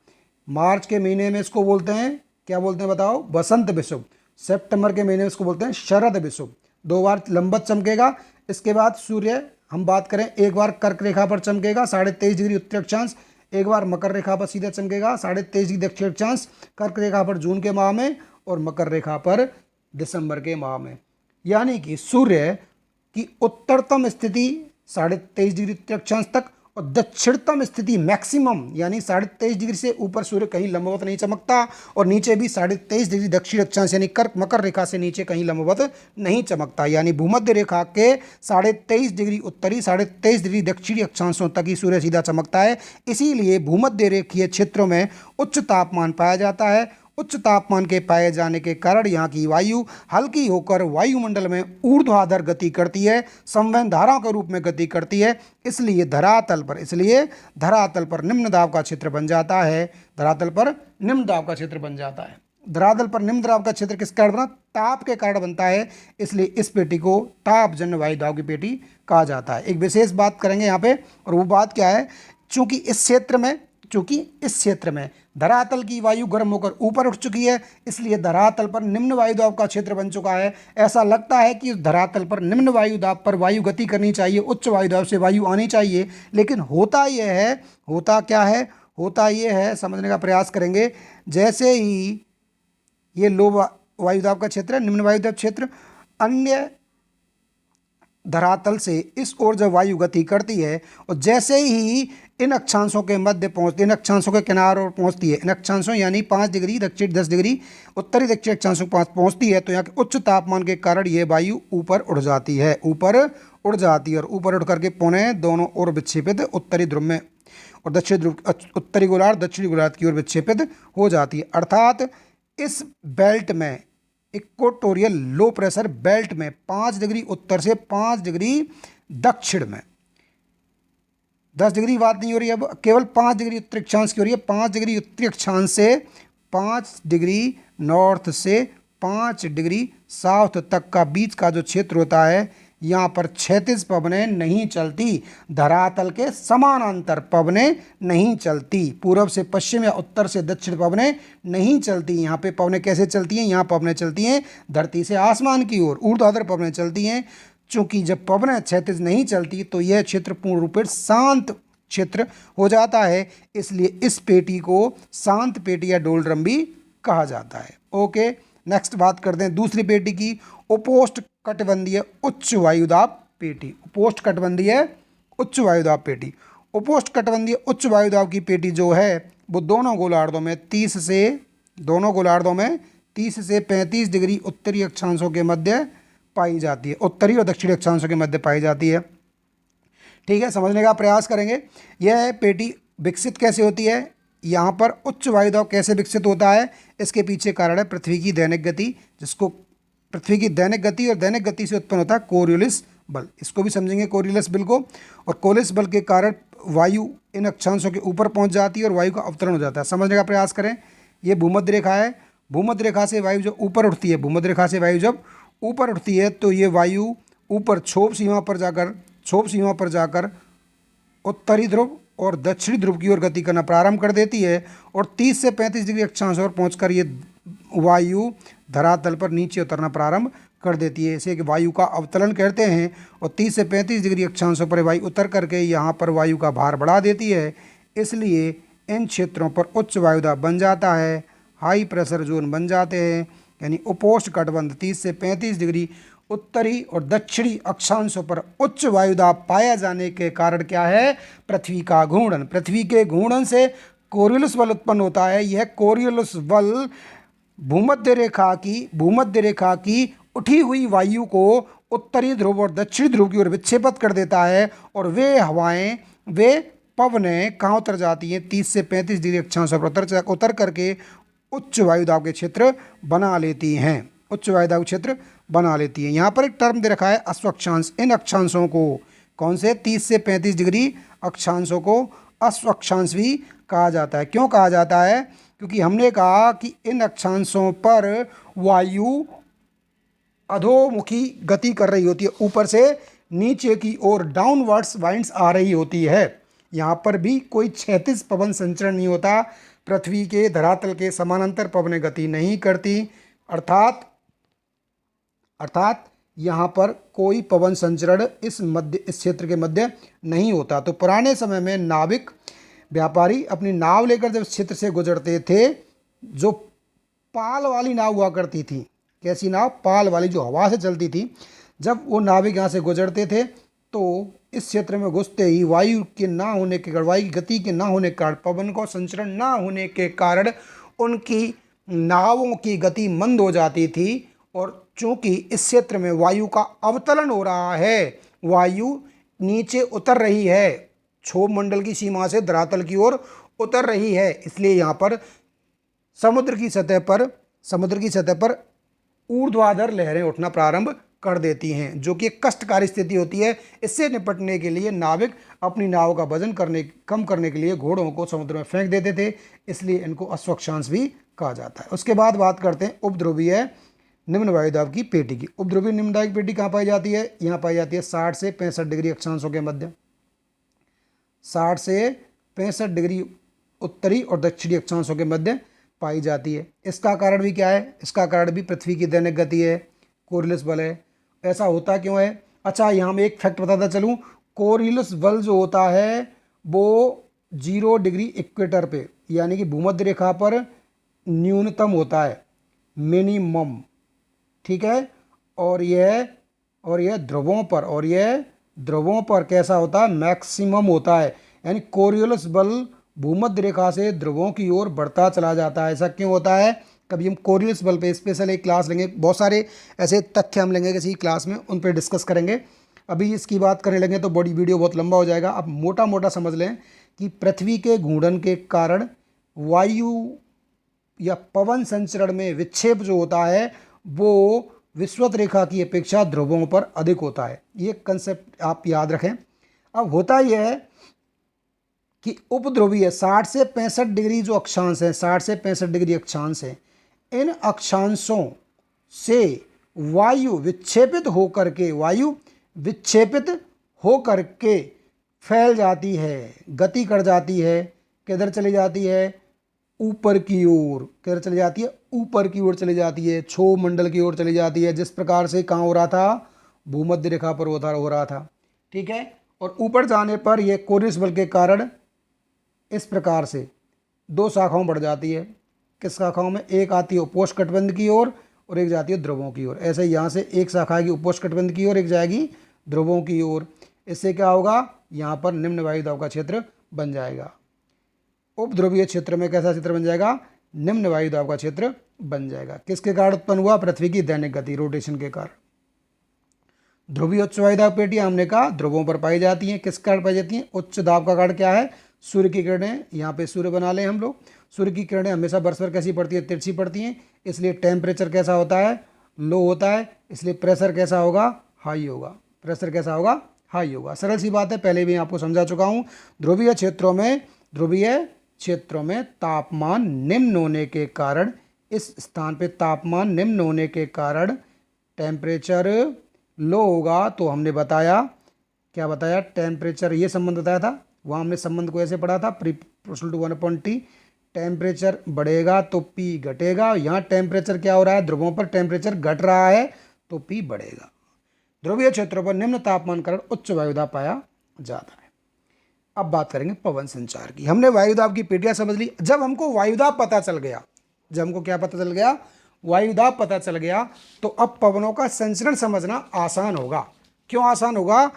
मार्च के महीने में इसको बोलते हैं, क्या बोलते हैं बताओ, बसंत विषुव। सितंबर के महीने में इसको बोलते हैं शरद विषुव। 2 बार लंबत चमकेगा। इसके बाद सूर्य हम बात करें, एक बार कर्क रेखा पर चमकेगा 23.5 डिग्री उत्तरी अक्षांश, एक बार मकर रेखा पर सीधा चमकेगा 23.5 डिग्री दक्षिण अक्षांश, कर्क रेखा पर जून के माह में और मकर रेखा पर दिसंबर के माह में। यानी कि सूर्य की उत्तरतम स्थिति 23.5 डिग्री उत्तरी अक्षांश तक और दक्षिणतम स्थिति मैक्सिमम यानी 23.5 डिग्री से ऊपर सूर्य कहीं लंबवत नहीं चमकता और नीचे भी 23.5 डिग्री दक्षिण अक्षांश यानी कर्क मकर रेखा से नीचे कहीं लंबवत नहीं चमकता। यानी भूमध्य रेखा के 23.5 डिग्री उत्तरी 23.5 डिग्री दक्षिणी अक्षांशों तक ही सूर्य सीधा चमकता है। इसीलिए भूमध्य रेखीय क्षेत्रों में उच्च तापमान पाया जाता है। उच्च तापमान के पाए जाने के कारण यहाँ की वायु हल्की होकर वायुमंडल में ऊर्ध्वाधर गति करती है, संवहन धाराओं के रूप में गति करती है। इसलिए धरातल पर निम्न दाब का क्षेत्र बन जाता है। धरातल पर निम्न दाब का क्षेत्र बन जाता है। धरातल पर निम्न दाब का क्षेत्र किस कारण बना? ताप के कारण बनता है। इसलिए इस पेटी को तापजन्य वायु दाब की पेटी कहा जाता है। एक विशेष बात करेंगे यहाँ पे, और वो बात क्या है, चूंकि इस क्षेत्र में धरातल की वायु गर्म होकर ऊपर उठ चुकी है, इसलिए धरातल पर निम्न वायु दाब का क्षेत्र बन चुका है। ऐसा लगता है कि धरातल पर निम्न वायु दाब पर वायु गति करनी चाहिए, उच्च वायु दाब से वायु आनी चाहिए, लेकिन होता यह है, समझने का प्रयास करेंगे। जैसे ही ये लो वायु दाब का क्षेत्र है, निम्न वायु दाब क्षेत्र, अन्य धरातल से इस ओर जब वायु गति करती है और जैसे ही इन अक्षांशों के मध्य पहुंचती है, इन अक्षांशों के किनारों और पहुंचती है, इन अक्षांशों यानी 5 डिग्री दक्षिण 10 डिग्री उत्तरी दक्षिण अक्षांशों के पास पहुंचती है, तो यहाँ के उच्च तापमान के कारण ये वायु ऊपर उड़ जाती है और ऊपर उड़ करके पुनः दोनों ओर विक्षेपित उत्तरी ध्रुव में और दक्षिण ध्रुव, उत्तरी गोलार्ध दक्षिणी गोलार्ध की ओर विक्षेपित हो जाती है। अर्थात इस बेल्ट में, इक्वेटोरियल लो प्रेशर बेल्ट में 5 डिग्री उत्तर से 5 डिग्री दक्षिण में, 10 डिग्री बात नहीं हो रही, अब केवल 5 डिग्री उत्तरी अक्षांश की हो रही है। 5 डिग्री उत्तरी अक्षांश से 5 डिग्री नॉर्थ से 5 डिग्री साउथ तक का बीच का जो क्षेत्र होता है, यहाँ पर क्षैतिज पवनें नहीं चलती, धरातल के समानांतर पवनें नहीं चलती, पूर्व से पश्चिम या उत्तर से दक्षिण पवनें नहीं चलती। यहाँ पे पवनें कैसे चलती हैं? यहाँ पवनें चलती हैं धरती से आसमान की ओर, ऊर्ध्वाधर पवनें चलती हैं। चूंकि जब पवनें क्षैतिज नहीं चलती तो यह क्षेत्र पूर्ण रूप से शांत क्षेत्र हो जाता है, इसलिए इस पेटी को शांत पेटी या डोलड्रम भी कहा जाता है। ओके, नेक्स्ट बात करते हैं दूसरी पेटी की, उपोष्ण कटिबंधीय उच्च वायुदाब पेटी। उपोष्ण कटिबंधीय उच्च वायुदाब पेटी, उपोष्ण कटिबंधीय उच्च वायुदाब की पेटी जो है वो दोनों गोलार्धों में 30 से 35 डिग्री उत्तरी अक्षांशों के मध्य पाई जाती है, उत्तरी और दक्षिणी अक्षांशों के मध्य पाई जाती है। ठीक है, समझने का प्रयास करेंगे। यह पेटी विकसित कैसे होती है, यहाँ पर उच्च वायुदाब कैसे विकसित होता है, इसके पीछे कारण है पृथ्वी की दैनिक गति, जिसको पृथ्वी की दैनिक गति और दैनिक गति से उत्पन्न होता है कोरियोलिस बल। इसको भी समझेंगे कोरियोलिस बल को। और कोरियोलिस बल के कारण वायु इन अक्षांशों के ऊपर पहुंच जाती है और वायु का अवतरण हो जाता है। समझने का प्रयास करें। ये भूमध्य रेखा है, भूमध्य रेखा से वायु जब ऊपर उठती है, भूमध्य रेखा से वायु जब ऊपर उठती है तो ये वायु ऊपर क्षोभ सीमा पर जाकर उत्तरी ध्रुव और दक्षिणी ध्रुव की ओर गति करना प्रारंभ कर देती है और 30 से 35 डिग्री अक्षांश और पहुंचकर ये वायु धरातल पर नीचे उतरना प्रारंभ कर देती है। इसे वायु का अवतरण कहते हैं। और 30 से 35 डिग्री अक्षांशों पर वायु उतर करके यहाँ पर वायु का भार बढ़ा देती है, इसलिए इन क्षेत्रों पर उच्च वायुदाब बन जाता है, हाई प्रेशर जोन बन जाते हैं। यानी उपोष्ण कटिबंध 30 से 35 डिग्री उत्तरी और दक्षिणी अक्षांशों पर उच्च वायुदाब पाया जाने के कारण क्या है, पृथ्वी का घूर्णन, पृथ्वी के घूर्णन से कोरियोलिस बल उत्पन्न होता है। यह कोरियोलिस बल भूमध्य रेखा की उठी हुई वायु को उत्तरी ध्रुव और दक्षिणी ध्रुव की ओर विक्षेपित कर देता है और वे पवनें कहाँ उतर जाती हैं, 30 से 35 डिग्री अक्षांशों पर उतर करके उच्च वायुदाब के क्षेत्र बना लेती हैं, उच्च वायुदाब क्षेत्र बना लेती हैं। यहाँ पर एक टर्म दे रखा है अश्वक्षांश। इन अक्षांशों को कौन से 30 से 35 डिग्री अक्षांशों को अश्वक्षांश भी कहा जाता है। क्यों कहा जाता है? क्योंकि हमने कहा कि इन अक्षांशों पर वायु अधोमुखी गति कर रही होती है, ऊपर से नीचे की ओर डाउनवर्ड्स वाइंड्स आ रही होती है। यहाँ पर भी कोई क्षैतिज पवन संचरण नहीं होता, पृथ्वी के धरातल के समानांतर पवनें गति नहीं करती, अर्थात यहाँ पर कोई पवन संचरण इस क्षेत्र के मध्य नहीं होता। तो पुराने समय में नाविक व्यापारी अपनी नाव लेकर जब इस क्षेत्र से गुजरते थे, जो पाल वाली नाव हुआ करती थी, कैसी नाव? पाल वाली, जो हवा से चलती थी। जब वो नाविक यहाँ से गुजरते थे तो इस क्षेत्र में घुसते ही वायु के ना होने के कारण, वायु की गति के ना होने के कारण, पवन का संचरण ना होने के कारण उनकी नावों की गति मंद हो जाती थी। और चूंकि इस क्षेत्र में वायु का अवतरण हो रहा है, वायु नीचे उतर रही है, क्षोभ मंडल की सीमा से धरातल की ओर उतर रही है, इसलिए यहाँ पर समुद्र की सतह पर ऊर्ध्वाधर लहरें उठना प्रारंभ कर देती हैं, जो कि एक कष्टकारी स्थिति होती है। इससे निपटने के लिए नाविक अपनी नाव का वजन कम करने के लिए घोड़ों को समुद्र में फेंक देते थे, इसलिए इनको अश्वक्षांश भी कहा जाता है। उसके बाद बात करते हैं उपध्रुवीय निम्न वायुदाब की पेटी की। उपध्रुवीय निम्न वायु पेटी कहाँ पाई जाती है? यहाँ पाई जाती है 60 से 65 डिग्री अक्षांशों के मध्य, 60 से 65 डिग्री उत्तरी और दक्षिणी अक्षांशों के मध्य पाई जाती है। इसका कारण भी क्या है? इसका कारण भी पृथ्वी की दैनिक गति है, कोरियलिस बल है। ऐसा होता क्यों है? अच्छा, यहाँ मैं एक फैक्ट बताता चलूँ। कोरियलिस बल जो होता है वो 0 डिग्री इक्वेटर पे, यानी कि भूमध्य रेखा पर न्यूनतम होता है, मिनिमम, ठीक है। और यह ध्रुवों पर कैसा होता है? मैक्सिमम होता है। यानी कोरियलिस बल भूमध्य रेखा से ध्रुवों की ओर बढ़ता चला जाता है। ऐसा क्यों होता है? कभी हम कोरियलिस बल पे स्पेशल एक क्लास लेंगे, बहुत सारे ऐसे तथ्य हम लेंगे किसी क्लास में, उन पे डिस्कस करेंगे। अभी इसकी बात करने लगे तो बड़ी वीडियो बहुत लंबा हो जाएगा। अब मोटा मोटा समझ लें कि पृथ्वी के घूर्णन के कारण वायु या पवन संचरण में विक्षेप जो होता है वो विषुवत रेखा की अपेक्षा ध्रुवों पर अधिक होता है। ये कंसेप्ट आप याद रखें। अब होता यह है कि उपध्रुवीय 60 से 65 डिग्री जो अक्षांश है, 60 से 65 डिग्री अक्षांश है, इन अक्षांशों से वायु विक्षेपित होकर के फैल जाती है, गति कर जाती है। किधर चली जाती है? ऊपर की ओर। किधर चली जाती है? ऊपर की ओर चली जाती है, क्षोभ मंडल की ओर चली जाती है, जिस प्रकार से कहाँ हो रहा था? भूमध्य रेखा पर हो रहा था, ठीक है। और ऊपर जाने पर यह कोरियलिस बल के कारण इस प्रकार से 2 शाखाओं बढ़ जाती है। किस शाखाओं में? एक आती है उपोष्णकटिबंध की ओर और एक जाती है ध्रुवों की ओर। ऐसे यहाँ से एक शाखा आएगी उपोष्णकटिबंध की ओर, एक जाएगी ध्रुवों की ओर। इससे क्या होगा? यहाँ पर निम्न वायुदाब का क्षेत्र बन जाएगा। उपध्रुवीय क्षेत्र में कैसा क्षेत्र बन जाएगा? निम्न वायुदाब का क्षेत्र बन जाएगा। किसके कारण उत्पन्न हुआ? पृथ्वी की दैनिक गति, रोटेशन के कारण। ध्रुवीय उच्च वायुदाब पेटियां हमने कहा ध्रुवों पर पाई जाती हैं। किस कारण पाई जाती हैं? उच्च दाब का कारण क्या है? सूर्य की किरणें। यहाँ पे सूर्य बना लें हम लोग। सूर्य की किरणें हमेशा वर्ष पर कैसी पड़ती है? तिरछी पड़ती हैं, इसलिए टेम्परेचर कैसा होता है? लो होता है, इसलिए प्रेशर कैसा होगा? हाई होगा। प्रेशर कैसा होगा? हाई होगा। सरल सी बात है, पहले भी आपको समझा चुका हूँ। ध्रुवीय क्षेत्रों में तापमान निम्न होने के कारण, इस स्थान पे तापमान निम्न होने के कारण टेम्परेचर लो होगा। तो हमने बताया, क्या बताया? टेम्परेचर, ये संबंध बताया था, वहाँ हमने संबंध को ऐसे पढ़ा था, प्रोपोर्शनल टू 1/T। टेम्परेचर बढ़ेगा तो P घटेगा। यहाँ टेम्परेचर क्या हो रहा है? ध्रुवों पर टेम्परेचर घट रहा है तो P बढ़ेगा। ध्रुवीय क्षेत्रों पर निम्न तापमान कारण उच्च वायुदाब पाया जाता है। अब बात करेंगे पवन संचार की। हमने वायुदाब की पेटियां समझ ली। जब हमको वायुदाब पता चल गया, जब हमको क्या पता चल गया? वायुदाब पता चल गया, तो अब पवनों का संचरण समझना आसान होगा। क्यों आसान होगा?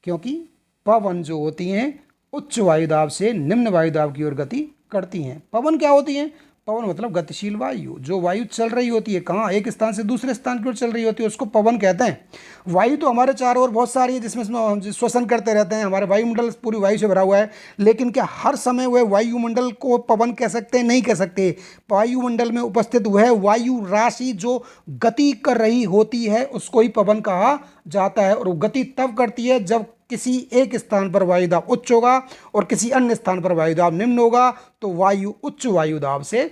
क्योंकि पवन जो होती हैं उच्च वायुदाब से निम्न वायुदाब की ओर गति करती हैं। पवन क्या होती हैं? पवन मतलब गतिशील वायु। जो वायु चल रही होती है, कहाँ? एक स्थान से दूसरे स्थान की ओर चल रही होती है, उसको पवन कहते हैं। वायु तो हमारे चारों ओर बहुत सारी है, जिसमें हम श्वसन करते रहते हैं। हमारे वायुमंडल पूरी वायु से भरा हुआ है, लेकिन क्या हर समय वह वायुमंडल को पवन कह सकते हैं? नहीं कह सकते। वायुमंडल में उपस्थित वह वायु राशि जो गति कर रही होती है उसको ही पवन कहा जाता है। और गति तब करती है जब किसी एक स्थान पर वायुदाब उच्च होगा और किसी अन्य स्थान पर वायुदाब निम्न होगा, तो वायु उच्च वायुदाब से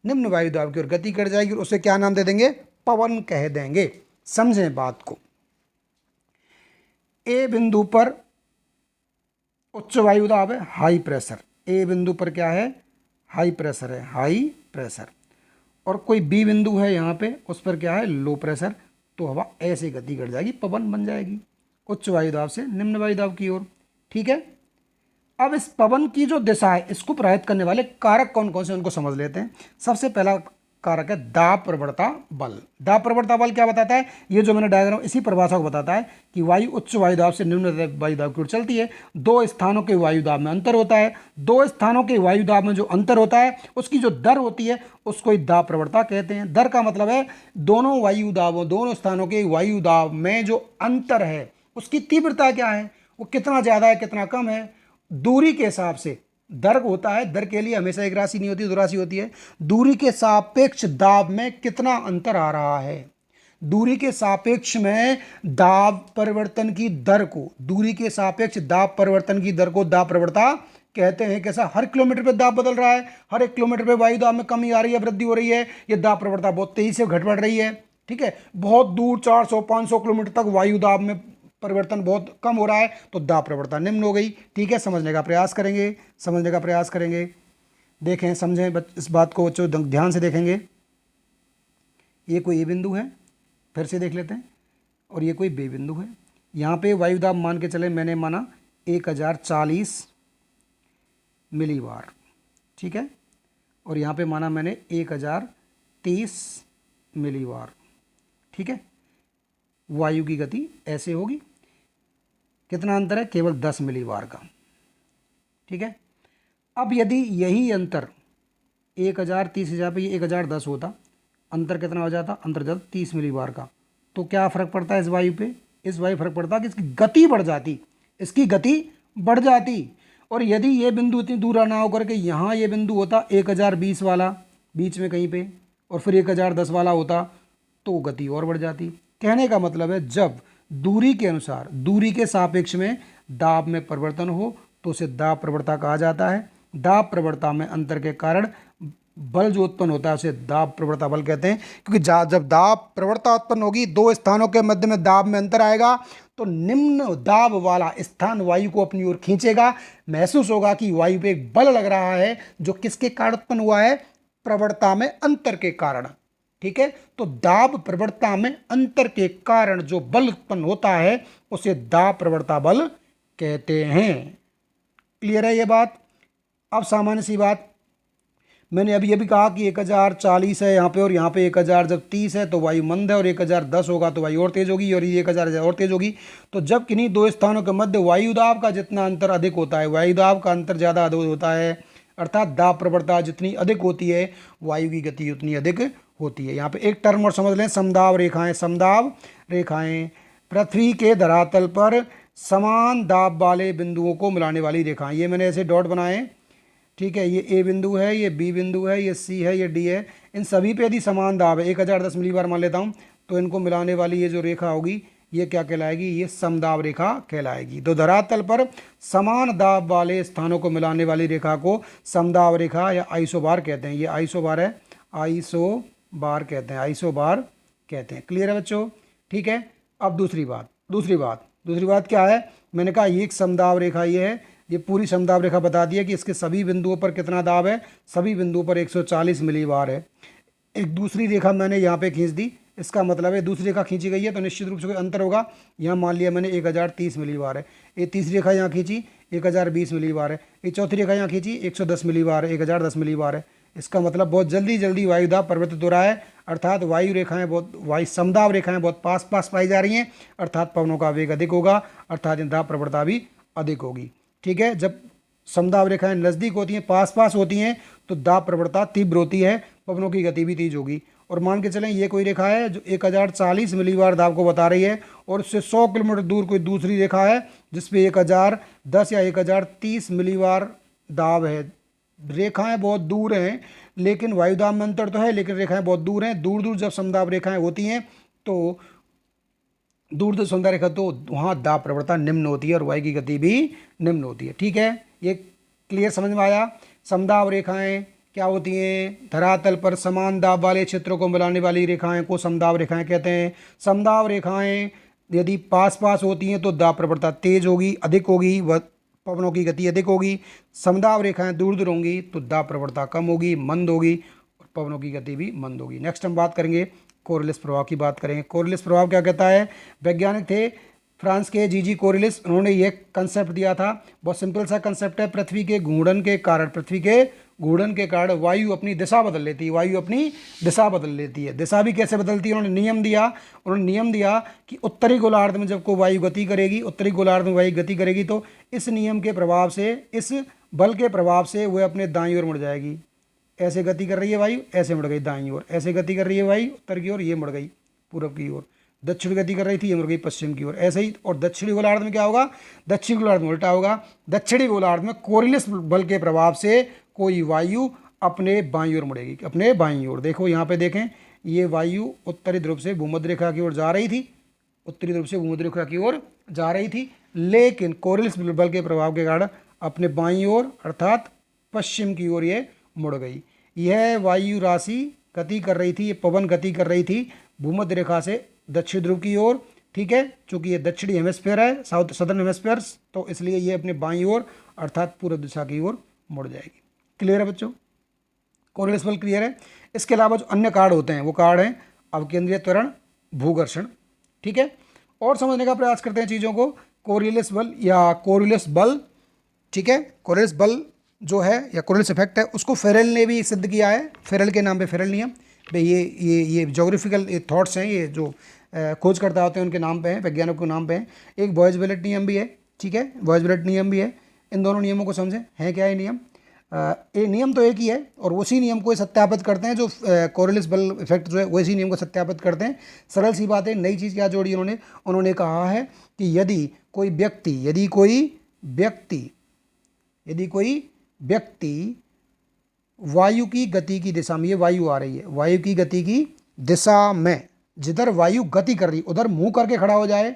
निम्न वायुदाब की ओर गति कर जाएगी और उसे क्या नाम दे देंगे? पवन कह देंगे। समझें बात को। ए बिंदु पर उच्च वायु दाब है हाई प्रेशर, ए बिंदु पर क्या है, हाई प्रेशर है, हाई प्रेशर। और कोई बी बिंदु है यहाँ पे, उस पर क्या है, लो प्रेशर। तो हवा ऐसे गति कर जाएगी, पवन बन जाएगी उच्च वायु दाब से निम्न वायु दाब की ओर। ठीक है, अब इस पवन की जो दिशा है इसको प्रभावित करने वाले कारक कौन कौन से उनको समझ लेते हैं। सबसे पहला कारक है दाब प्रवणता बल। दाब प्रवणता बल क्या बताता है, ये जो मैंने डायग्राम इसी परिभाषा को बताता है कि वायु उच्च वायु दाब से निम्न वायु दाब की ओर चलती है। दो स्थानों के वायु दाब में अंतर होता है, दो स्थानों के वायु दाब में जो अंतर होता है उसकी जो दर होती है उसको ही दाब प्रवणता कहते हैं। दर का मतलब है दोनों वायु दाबों, दोनों स्थानों के वायु दाब में जो अंतर है उसकी तीव्रता क्या है, वो कितना ज़्यादा है कितना कम है, दूरी के हिसाब से दर होता है। दर के लिए हमेशा एक राशि नहीं होती, दो राशि होती है। दूरी के सापेक्ष दाब में कितना अंतर आ रहा है, दूरी के सापेक्ष में दाब परिवर्तन की दर को, दूरी के सापेक्ष दाब परिवर्तन की दर को दाब प्रवणता कहते हैं। कैसा, हर किलोमीटर पे दाब बदल रहा है, हर 1 किलोमीटर पे वायु दाब में कमी आ रही है, वृद्धि हो रही है, ये दाब प्रवणता बहुत तेजी से घट बढ़ रही है। ठीक है, बहुत दूर 400-500 किलोमीटर तक वायु दाब में परिवर्तन बहुत कम हो रहा है तो दाब प्रवणता निम्न हो गई। ठीक है, समझने का प्रयास करेंगे, समझने का प्रयास करेंगे। देखें, समझें इस बात को बच्चों, ध्यान से देखेंगे। ये कोई ए बिंदु है, फिर से देख लेते हैं, और ये कोई बी बिंदु है। यहाँ पे वायु दाब मान के चले, मैंने माना 1040 मिलीबार। ठीक है, और यहाँ पे माना मैंने 1030 मिलीबार। ठीक है, वायु की गति ऐसे होगी, कितना अंतर है, केवल 10 मिलीबार का। ठीक है, अब यदि यही अंतर 1030 हजार पे 1010 होता, अंतर कितना हो जाता, अंतर जाता 30 मिलीबार का। तो क्या फ़र्क पड़ता है इस वायु पे, इस वायु फर्क पड़ता कि इसकी गति बढ़ जाती, इसकी गति बढ़ जाती। और यदि ये बिंदु इतनी दूर ना होकर के यहाँ ये बिंदु होता 1020 वाला बीच में कहीं पे, और फिर 1010 वाला होता, तो गति और बढ़ जाती। कहने का मतलब है जब दूरी के अनुसार, दूरी के सापेक्ष में दाब में परिवर्तन हो तो उसे दाब प्रवणता कहा जाता है। दाब प्रवणता में अंतर के कारण बल जो उत्पन्न होता है उसे दाब प्रवणता बल कहते हैं। क्योंकि जब दाब प्रवणता उत्पन्न होगी, दो स्थानों के मध्य में दाब में अंतर आएगा, तो निम्न दाब वाला स्थान वायु को अपनी ओर खींचेगा। महसूस होगा कि वायु पे एक बल लग रहा है जो किसके कारण उत्पन्न हुआ है, प्रवणता में अंतर के कारण। ठीक है, तो दाब प्रवणता में अंतर के कारण जो बल उत्पन्न होता है उसे दाब प्रवणता बल कहते हैं। क्लियर है ये बात। अब सामान्य सी बात, मैंने अभी अभी कहा कि 1040 है यहाँ पे, और यहाँ पे 1000 जब 30 है तो वायु मंद है, और 1010 होगा तो वायु और तेज होगी, और ये 1000 और तेज होगी। तो जब किन्हीं दो स्थानों के मध्य वायु दाब का जितना अंतर अधिक होता है, वायु दाब का अंतर ज़्यादा अधिक होता है, अर्थात दाब प्रवणता जितनी अधिक होती है वायु की गति उतनी अधिक होती है। यहाँ पे एक टर्म और समझ लें, समदाब रेखाएं। समदाब रेखाएं पृथ्वी के धरातल पर समान दाब वाले बिंदुओं को मिलाने वाली रेखाएं। ये मैंने ऐसे डॉट बनाए। ठीक है, ये ए बिंदु है, ये बी बिंदु है, ये सी है, ये डी है। इन सभी पे यदि समान दाब है, 1010 मिलीबार मान लेता हूँ, तो इनको मिलाने वाली ये जो रेखा होगी ये क्या कहलाएगी, ये समदाब रेखा कहलाएगी। तो धरातल पर समान दाब वाले स्थानों को मिलाने वाली रेखा को समदाब रेखा या आइसोबार कहते हैं। ये आइसोबार है, आइसोबार कहते हैं, आइसोबार कहते हैं। क्लियर है बच्चों। ठीक है, अब दूसरी बात क्या है, मैंने कहा ये एक समदाब रेखा ये है, ये पूरी समदाब रेखा बता दी है कि इसके सभी बिंदुओं पर कितना दाब है, सभी बिंदुओं पर 140 मिलीबार है। एक दूसरी रेखा मैंने यहाँ पे खींच दी, इसका मतलब है दूसरी रेखा खींची गई है तो निश्चित रूप से कोई अंतर होगा। यहाँ मान लिया मैंने 1030 मिलीबार है। ये तीसरी रेखा यहाँ खींची 1020 मिलीबार है। ये चौथी रेखा यहाँ खींची 110 मिलीबार है, 1010 मिलीबार है। इसका मतलब बहुत जल्दी जल्दी वायु दाब परिवर्तित हो रहा है, अर्थात वायु रेखाएं बहुत समदाब रेखाएं बहुत पास पास पाई जा रही हैं, अर्थात पवनों का वेग अधिक होगा, अर्थात दाब प्रवणता भी अधिक होगी। ठीक है, जब समदाब रेखाएं नज़दीक होती हैं, पास पास होती हैं, तो दाब प्रवणता तीव्र होती है, पवनों की गति भी तेज होगी। और मान के चलें ये कोई रेखा है जो 1040 मिलीबार दाब को बता रही है, और उससे 100 किलोमीटर दूर कोई दूसरी रेखा है जिसपे 1010 या 1030 मिलीबार दाब है। रेखाएं बहुत दूर हैं, लेकिन वायु दाब में अंतर तो है, लेकिन रेखाएं बहुत दूर हैं। दूर दूर जब समदाब रेखाएं होती हैं तो दूर दूर समदाब रेखा, तो वहाँ दाब प्रवणता निम्न होती है और वायु की गति भी निम्न होती है। ठीक है, ये क्लियर समझ में आया। समदाब रेखाएं क्या होती हैं, धरातल पर समान दाब वाले क्षेत्रों को मिलाने वाली रेखाएं को समदाब रेखाएं कहते हैं। समदाब रेखाएं यदि पास पास होती हैं तो दाब प्रवणता तेज होगी, अधिक होगी, वह पवनों की गति अधिक होगी। समदाब रेखाएं दूर दूर होंगी तो दाब प्रवणता कम होगी, मंद होगी, और पवनों की गति भी मंद होगी। नेक्स्ट हम बात करेंगे कोरियलिस प्रभाव की बात करेंगे। कोरियलिस प्रभाव क्या कहता है? वैज्ञानिक थे फ्रांस के जी कोरियलिस, उन्होंने ये कंसेप्ट दिया था। बहुत सिंपल सा कंसेप्ट है। पृथ्वी के घूर्णन के कारण वायु अपनी दिशा बदल लेती है। वायु अपनी दिशा बदल लेती है। दिशा भी कैसे बदलती है? उन्होंने नियम दिया कि उत्तरी गोलार्ध में जब कोई वायु गति करेगी, उत्तरी गोलार्ध में वायु गति करेगी तो इस नियम के प्रभाव से, इस बल के प्रभाव से वह अपने दाईं ओर मुड़ जाएगी। ऐसे गति कर रही है वायु, ऐसे मुड़ गई दाईं ओर। ऐसे गति कर रही है वायु उत्तर की ओर, ये मुड़ गई पूर्व की ओर। दक्षिण गति कर रही थी, ये मुड़ गई पश्चिम की ओर। ऐसे ही। और दक्षिणी गोलार्ध में क्या होगा? दक्षिणी गोलार्ध में उल्टा होगा। दक्षिणी गोलार्ध में कोरियलिस बल के प्रभाव से कोई वायु अपने बाईं ओर मुड़ेगी, अपने बाईं ओर। देखो यहाँ पे देखें, ये वायु उत्तरी ध्रुव से भूमध्य रेखा की ओर जा रही थी, उत्तरी ध्रुव से भूमध्य रेखा की ओर जा रही थी, लेकिन कोरियलिस बल के प्रभाव के कारण अपने बाईं ओर अर्थात पश्चिम की ओर ये मुड़ गई। यह वायु राशि गति कर रही थी, ये पवन गति कर रही थी भूमध्य रेखा से दक्षिण ध्रुव की ओर। ठीक है, चूंकि ये दक्षिणी हेमिस्फीयर है, सदर्न हेमिस्फीयर, तो इसलिए ये अपने बाईं ओर अर्थात पूर्व दिशा की ओर मुड़ जाएगी। क्लियर है बच्चों? कोरियलिस बल क्लियर है। इसके अलावा जो अन्य कार्ड होते हैं वो कार्ड हैं अवकेंद्रीय त्वरण, भूघर्षण। ठीक है, और समझने का प्रयास करते हैं चीज़ों को। कोरियलिस बल या कोरियलिस बल, ठीक है, कोरियलिस बल जो है या कोरियलिस इफेक्ट है, उसको फेरेल ने भी सिद्ध किया है। फेरेल के नाम पे फेरेल नियम। भाई ये ज्योग्राफिकल थॉट्स हैं, ये जो खोजकर्ता होते हैं उनके नाम पे हैं, वैज्ञानिकों के नाम पे हैं। एक बॉयज-विलेट नियम भी है। ठीक है, बॉयज-विलेट नियम भी है। इन दोनों नियमों को समझें, है क्या ये नियम? ये नियम तो एक ही है और उसी नियम को सत्यापित करते हैं। जो कोरियलिस बल इफेक्ट जो है वैसी नियम को सत्यापित करते हैं। सरल सी बात है। नई चीज़ क्या जोड़ी उन्होंने कहा है कि यदि कोई व्यक्ति वायु की गति की दिशा में, ये वायु आ रही है, वायु की गति की दिशा में जिधर वायु गति कर रही है उधर मुंह करके खड़ा हो जाए,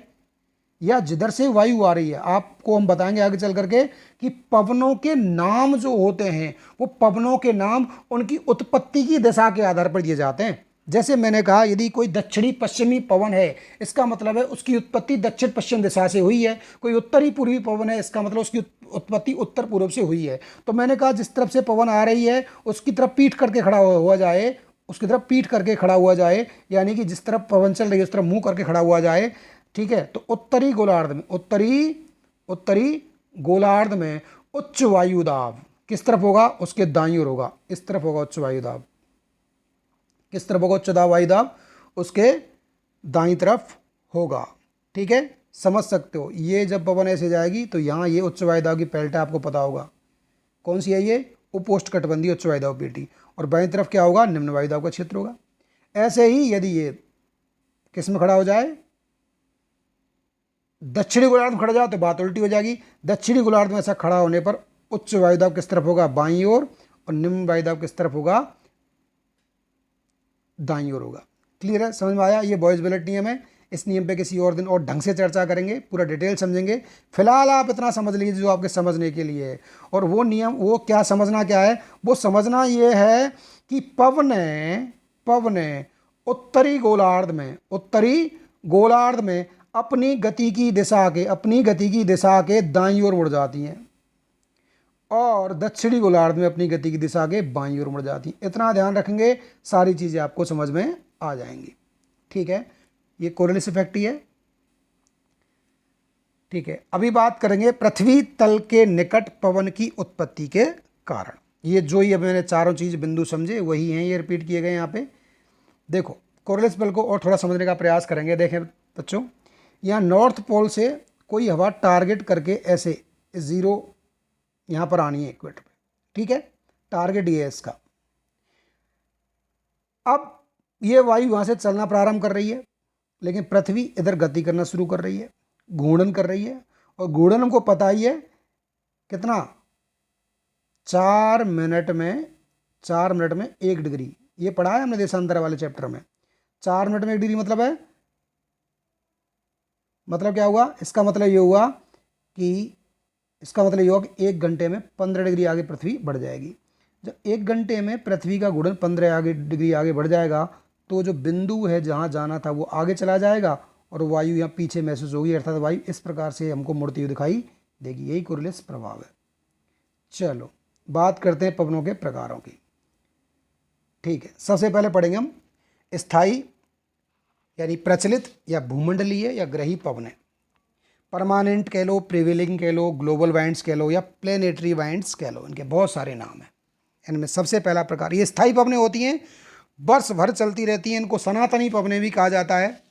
या जिधर से वायु आ रही है, आपको हम बताएंगे आगे चल करके कि पवनों के नाम जो होते हैं वो पवनों के नाम उनकी उत्पत्ति की दिशा के आधार पर दिए जाते हैं। जैसे मैंने कहा, यदि कोई दक्षिणी पश्चिमी पवन है, इसका मतलब है उसकी उत्पत्ति दक्षिण पश्चिम दिशा से हुई है। कोई उत्तरी पूर्वी पवन है, इसका मतलब उसकी उत्पत्ति उत्तर पूर्व से हुई है। तो मैंने कहा जिस तरफ से पवन आ रही है उसकी तरफ पीठ करके खड़ा हुआ जाए, उसकी तरफ पीठ करके खड़ा हुआ जाए, यानी कि जिस तरफ पवन चल रही है उस तरफ मुंह करके खड़ा हुआ जाए। ठीक है, तो उत्तरी गोलार्ध में उच्च वायु दाब किस तरफ होगा? उसके दाईं ओर होगा। इस तरफ होगा उच्च वायु दाब। किस तरफ होगा उच्च वायु दाब? उसके दाईं तरफ होगा। ठीक है, समझ सकते हो। ये जब पवन ऐसे जाएगी तो यहाँ ये उच्च वायु दाब की बेल्ट है, आपको पता होगा कौन सी है ये? उपोष्णकटिबंधीय उच्च वायु दाब पेटी। और बाईं तरफ क्या होगा? निम्न वायु दाब का क्षेत्र होगा। ऐसे ही यदि ये किस में खड़ा हो जाए? दक्षिणी गोलार्ध में खड़ा जाए तो बात उल्टी हो जाएगी। दक्षिणी गोलार्ध में ऐसा खड़ा होने पर उच्च वायुदाब किस तरफ होगा? बाईं ओर। और निम्न वायुदाब किस तरफ होगा? दाईं ओर होगा। क्लियर है? समझ में आया? ये बॉयज-विलेट नियम है। इस नियम पे किसी और दिन और ढंग से चर्चा करेंगे, पूरा डिटेल समझेंगे। फिलहाल आप इतना समझ लीजिए जो आपके समझने के लिए है। और वो नियम, वो क्या समझना क्या है? वो समझना ये है कि पवने उत्तरी गोलार्ध में अपनी गति की दिशा के दाईं ओर मुड़ जाती हैं और दक्षिणी गोलार्ध में अपनी गति की दिशा के बाईं ओर मुड़ जाती हैं। इतना ध्यान रखेंगे, सारी चीज़ें आपको समझ में आ जाएंगी। ठीक है, ये कोरियलिस इफेक्ट ही है। ठीक है, अभी बात करेंगे पृथ्वी तल के निकट पवन की उत्पत्ति के कारण। ये जो ही अब मैंने चारों चीज़ बिंदु समझे वही हैं, ये रिपीट किए गए यहाँ पे। देखो, कोरियलिस बल को और थोड़ा समझने का प्रयास करेंगे। देखें बच्चों, यहाँ नॉर्थ पोल से कोई हवा टारगेट करके ऐसे ज़ीरो यहाँ पर आनी है इक्वेटर पे। ठीक है, टारगेट ये है इसका। अब ये वायु वहाँ से चलना प्रारंभ कर रही है, लेकिन पृथ्वी इधर गति करना शुरू कर रही है, घूर्णन कर रही है। और घूर्णन हमको पता ही है कितना? 4 मिनट में 1 डिग्री। ये पढ़ा है हमने देशांतर वाले चैप्टर में। 4 मिनट में 1 डिग्री मतलब है, मतलब क्या हुआ? इसका मतलब ये हुआ कि 1 घंटे में 15 डिग्री आगे पृथ्वी बढ़ जाएगी। जब 1 घंटे में पृथ्वी का घूर्णन 15 डिग्री आगे बढ़ जाएगा तो जो बिंदु है जहाँ जाना था वो आगे चला जाएगा और वायु यहाँ पीछे महसूस होगी, अर्थात वायु इस प्रकार से हमको मुड़ती हुई दिखाई देखिए यही कोरिलेस प्रभाव है। चलो बात करते हैं पवनों के प्रकारों की। ठीक है, सबसे पहले पढ़ेंगे हम स्थायी यानी प्रचलित या भूमंडलीय या ग्रही पवनें। परमानेंट कह लो, प्रिवेलिंग कह लो, ग्लोबल वाइंड्स कह लो या प्लेनेटरी वाइंड्स कह लो, इनके बहुत सारे नाम हैं। इनमें सबसे पहला प्रकार ये स्थायी पवनें होती हैं, वर्ष भर चलती रहती हैं, इनको सनातनी पवनें भी कहा जाता है।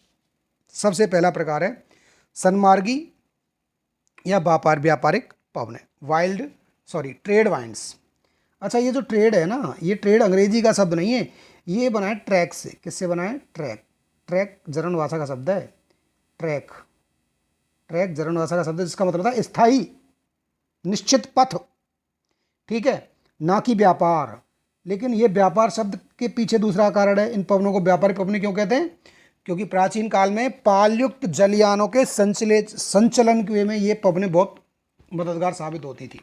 सबसे पहला प्रकार है सन्मार्गी या व्यापारिक पवनें, ट्रेड वाइंड्स। अच्छा, ये जो ट्रेड है ना, ये ट्रेड अंग्रेजी का शब्द नहीं है, ये बना है ट्रैक से। किससे बना है? ट्रैक जर्मन भाषा का शब्द है। ट्रैक जर्मन भाषा का शब्द है, जिसका मतलब था स्थायी निश्चित पथ। ठीक है, ना कि व्यापार। लेकिन ये व्यापार शब्द के पीछे दूसरा कारण है। इन पवनों को व्यापारिक पवनें क्यों कहते हैं? क्योंकि प्राचीन काल में पालयुक्त जलयानों के संचलन के में ये पवनें बहुत मददगार साबित होती थी।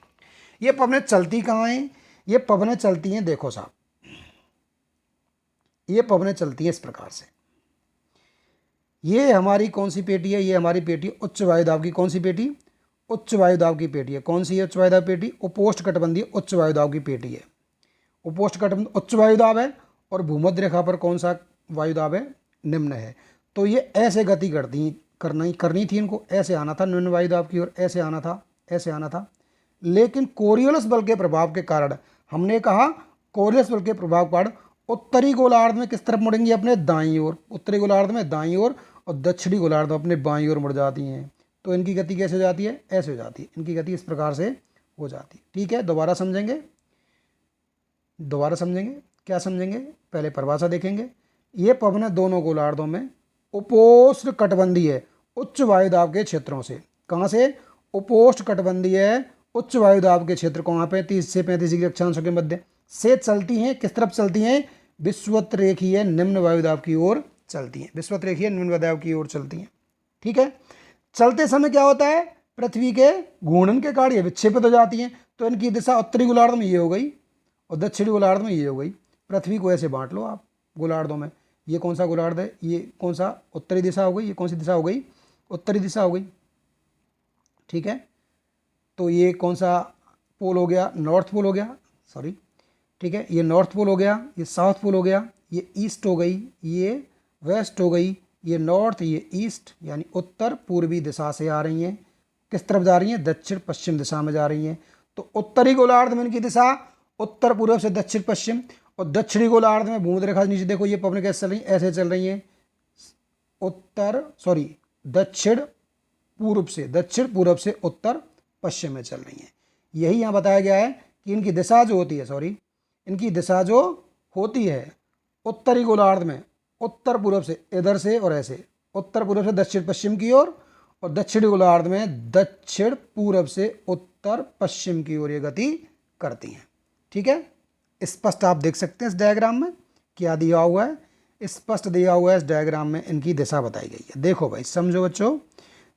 ये पवनें चलती कहाँ हैं? ये पवनें चलती हैं, देखो साहब, ये पवनें चलती हैं इस प्रकार से। ये हमारी कौन सी पेटी है? ये हमारी पेटी उच्च वायुदाब की। कौन सी पेटी? उच्च वायुदाब की पेटी है। कौन सी है उच्च वायुदाब पेटी? उपोष्णकटिबंधीय उच्च वायुदाब की पेटी है। उपोष्णकटिबंध उच्च वायुदाब है और भूमध्य रेखा पर कौन सा वायुदाब है? निम्न है। तो ये ऐसे गति करनी थी इनको, ऐसे आना था निम्न वायुदाब की ओर, ऐसे आना था। लेकिन कोरियोलिस बल के प्रभाव के कारण, हमने कहा कोरियोलिस बल के प्रभाव के कारण उत्तरी गोलार्ध में किस तरफ मुड़ेंगी? अपने दाईं ओर। उत्तरी गोलार्ध में दाईं ओर और दक्षिणी गोलार्ध में अपने बाईं ओर मुड़ जाती हैं। तो इनकी गति कैसे हो जाती है? ऐसे हो जाती है। इनकी गति इस प्रकार से हो जाती है। ठीक है, दोबारा समझेंगे। क्या समझेंगे? पहले परिभाषा देखेंगे। ये पवनें दोनों गोलार्धों में उपोष्णकटिबंधीय उच्च वायुदाब के क्षेत्रों से, कहाँ से? उपोष्णकटिबंधीय उच्च वायुदाब के क्षेत्र, कहाँ पे? 30 से 35 डिग्री अक्षांशों के मध्य से चलती हैं। किस तरफ चलती हैं? विषुवत रेखीय निम्न वायुदाब की ओर चलती हैं। विषुवत रेखीय निम्न वायुदाब की ओर चलती हैं। ठीक है, चलते समय क्या होता है? पृथ्वी के घूर्णन के कारण ये विक्षेपित हो जाती हैं। तो इनकी दिशा उत्तरी गोलार्ध में ये हो गई और दक्षिणी गोलार्ध में ये हो गई। पृथ्वी को ऐसे बांट लो आप गोलार्धों में। ये कौन सा गोलार्ध है? ये कौन सा? उत्तरी दिशा हो गई। ये कौन सी दिशा हो गई? उत्तरी दिशा हो गई। ठीक है, तो ये कौन सा पोल हो गया? नॉर्थ पोल हो गया, सॉरी। ठीक है, ये नॉर्थ पोल हो गया, ये साउथ पोल हो गया, ये ईस्ट हो गई, ये वेस्ट हो गई, ये नॉर्थ, ये ईस्ट, यानी उत्तर पूर्वी दिशा से आ रही हैं। किस तरफ जा रही हैं? दक्षिण पश्चिम दिशा में जा रही हैं। तो उत्तरी गोलार्ध में इनकी दिशा उत्तर पूर्व से दक्षिण पश्चिम, और दक्षिणी गोलार्ध में भूमध्य रेखा नीचे देखो, ये पवनें कैसे चल रही हैं? ऐसे चल रही हैं। दक्षिण पूर्व से उत्तर पश्चिम में चल रही हैं। यही यहाँ बताया गया है कि इनकी दिशा जो होती है उत्तरी गोलार्ध में उत्तर पूर्व से इधर से और ऐसे, उत्तर पूर्व से दक्षिण पश्चिम की ओर, और दक्षिणी गोलार्ध में दक्षिण पूर्व से उत्तर पश्चिम की ओर ये गति करती हैं। ठीक है, स्पष्ट आप देख सकते हैं इस डायग्राम में क्या दिया हुआ है। स्पष्ट दिया हुआ है इस डायग्राम में, इनकी दिशा बताई गई है। देखो भाई, समझो बच्चों,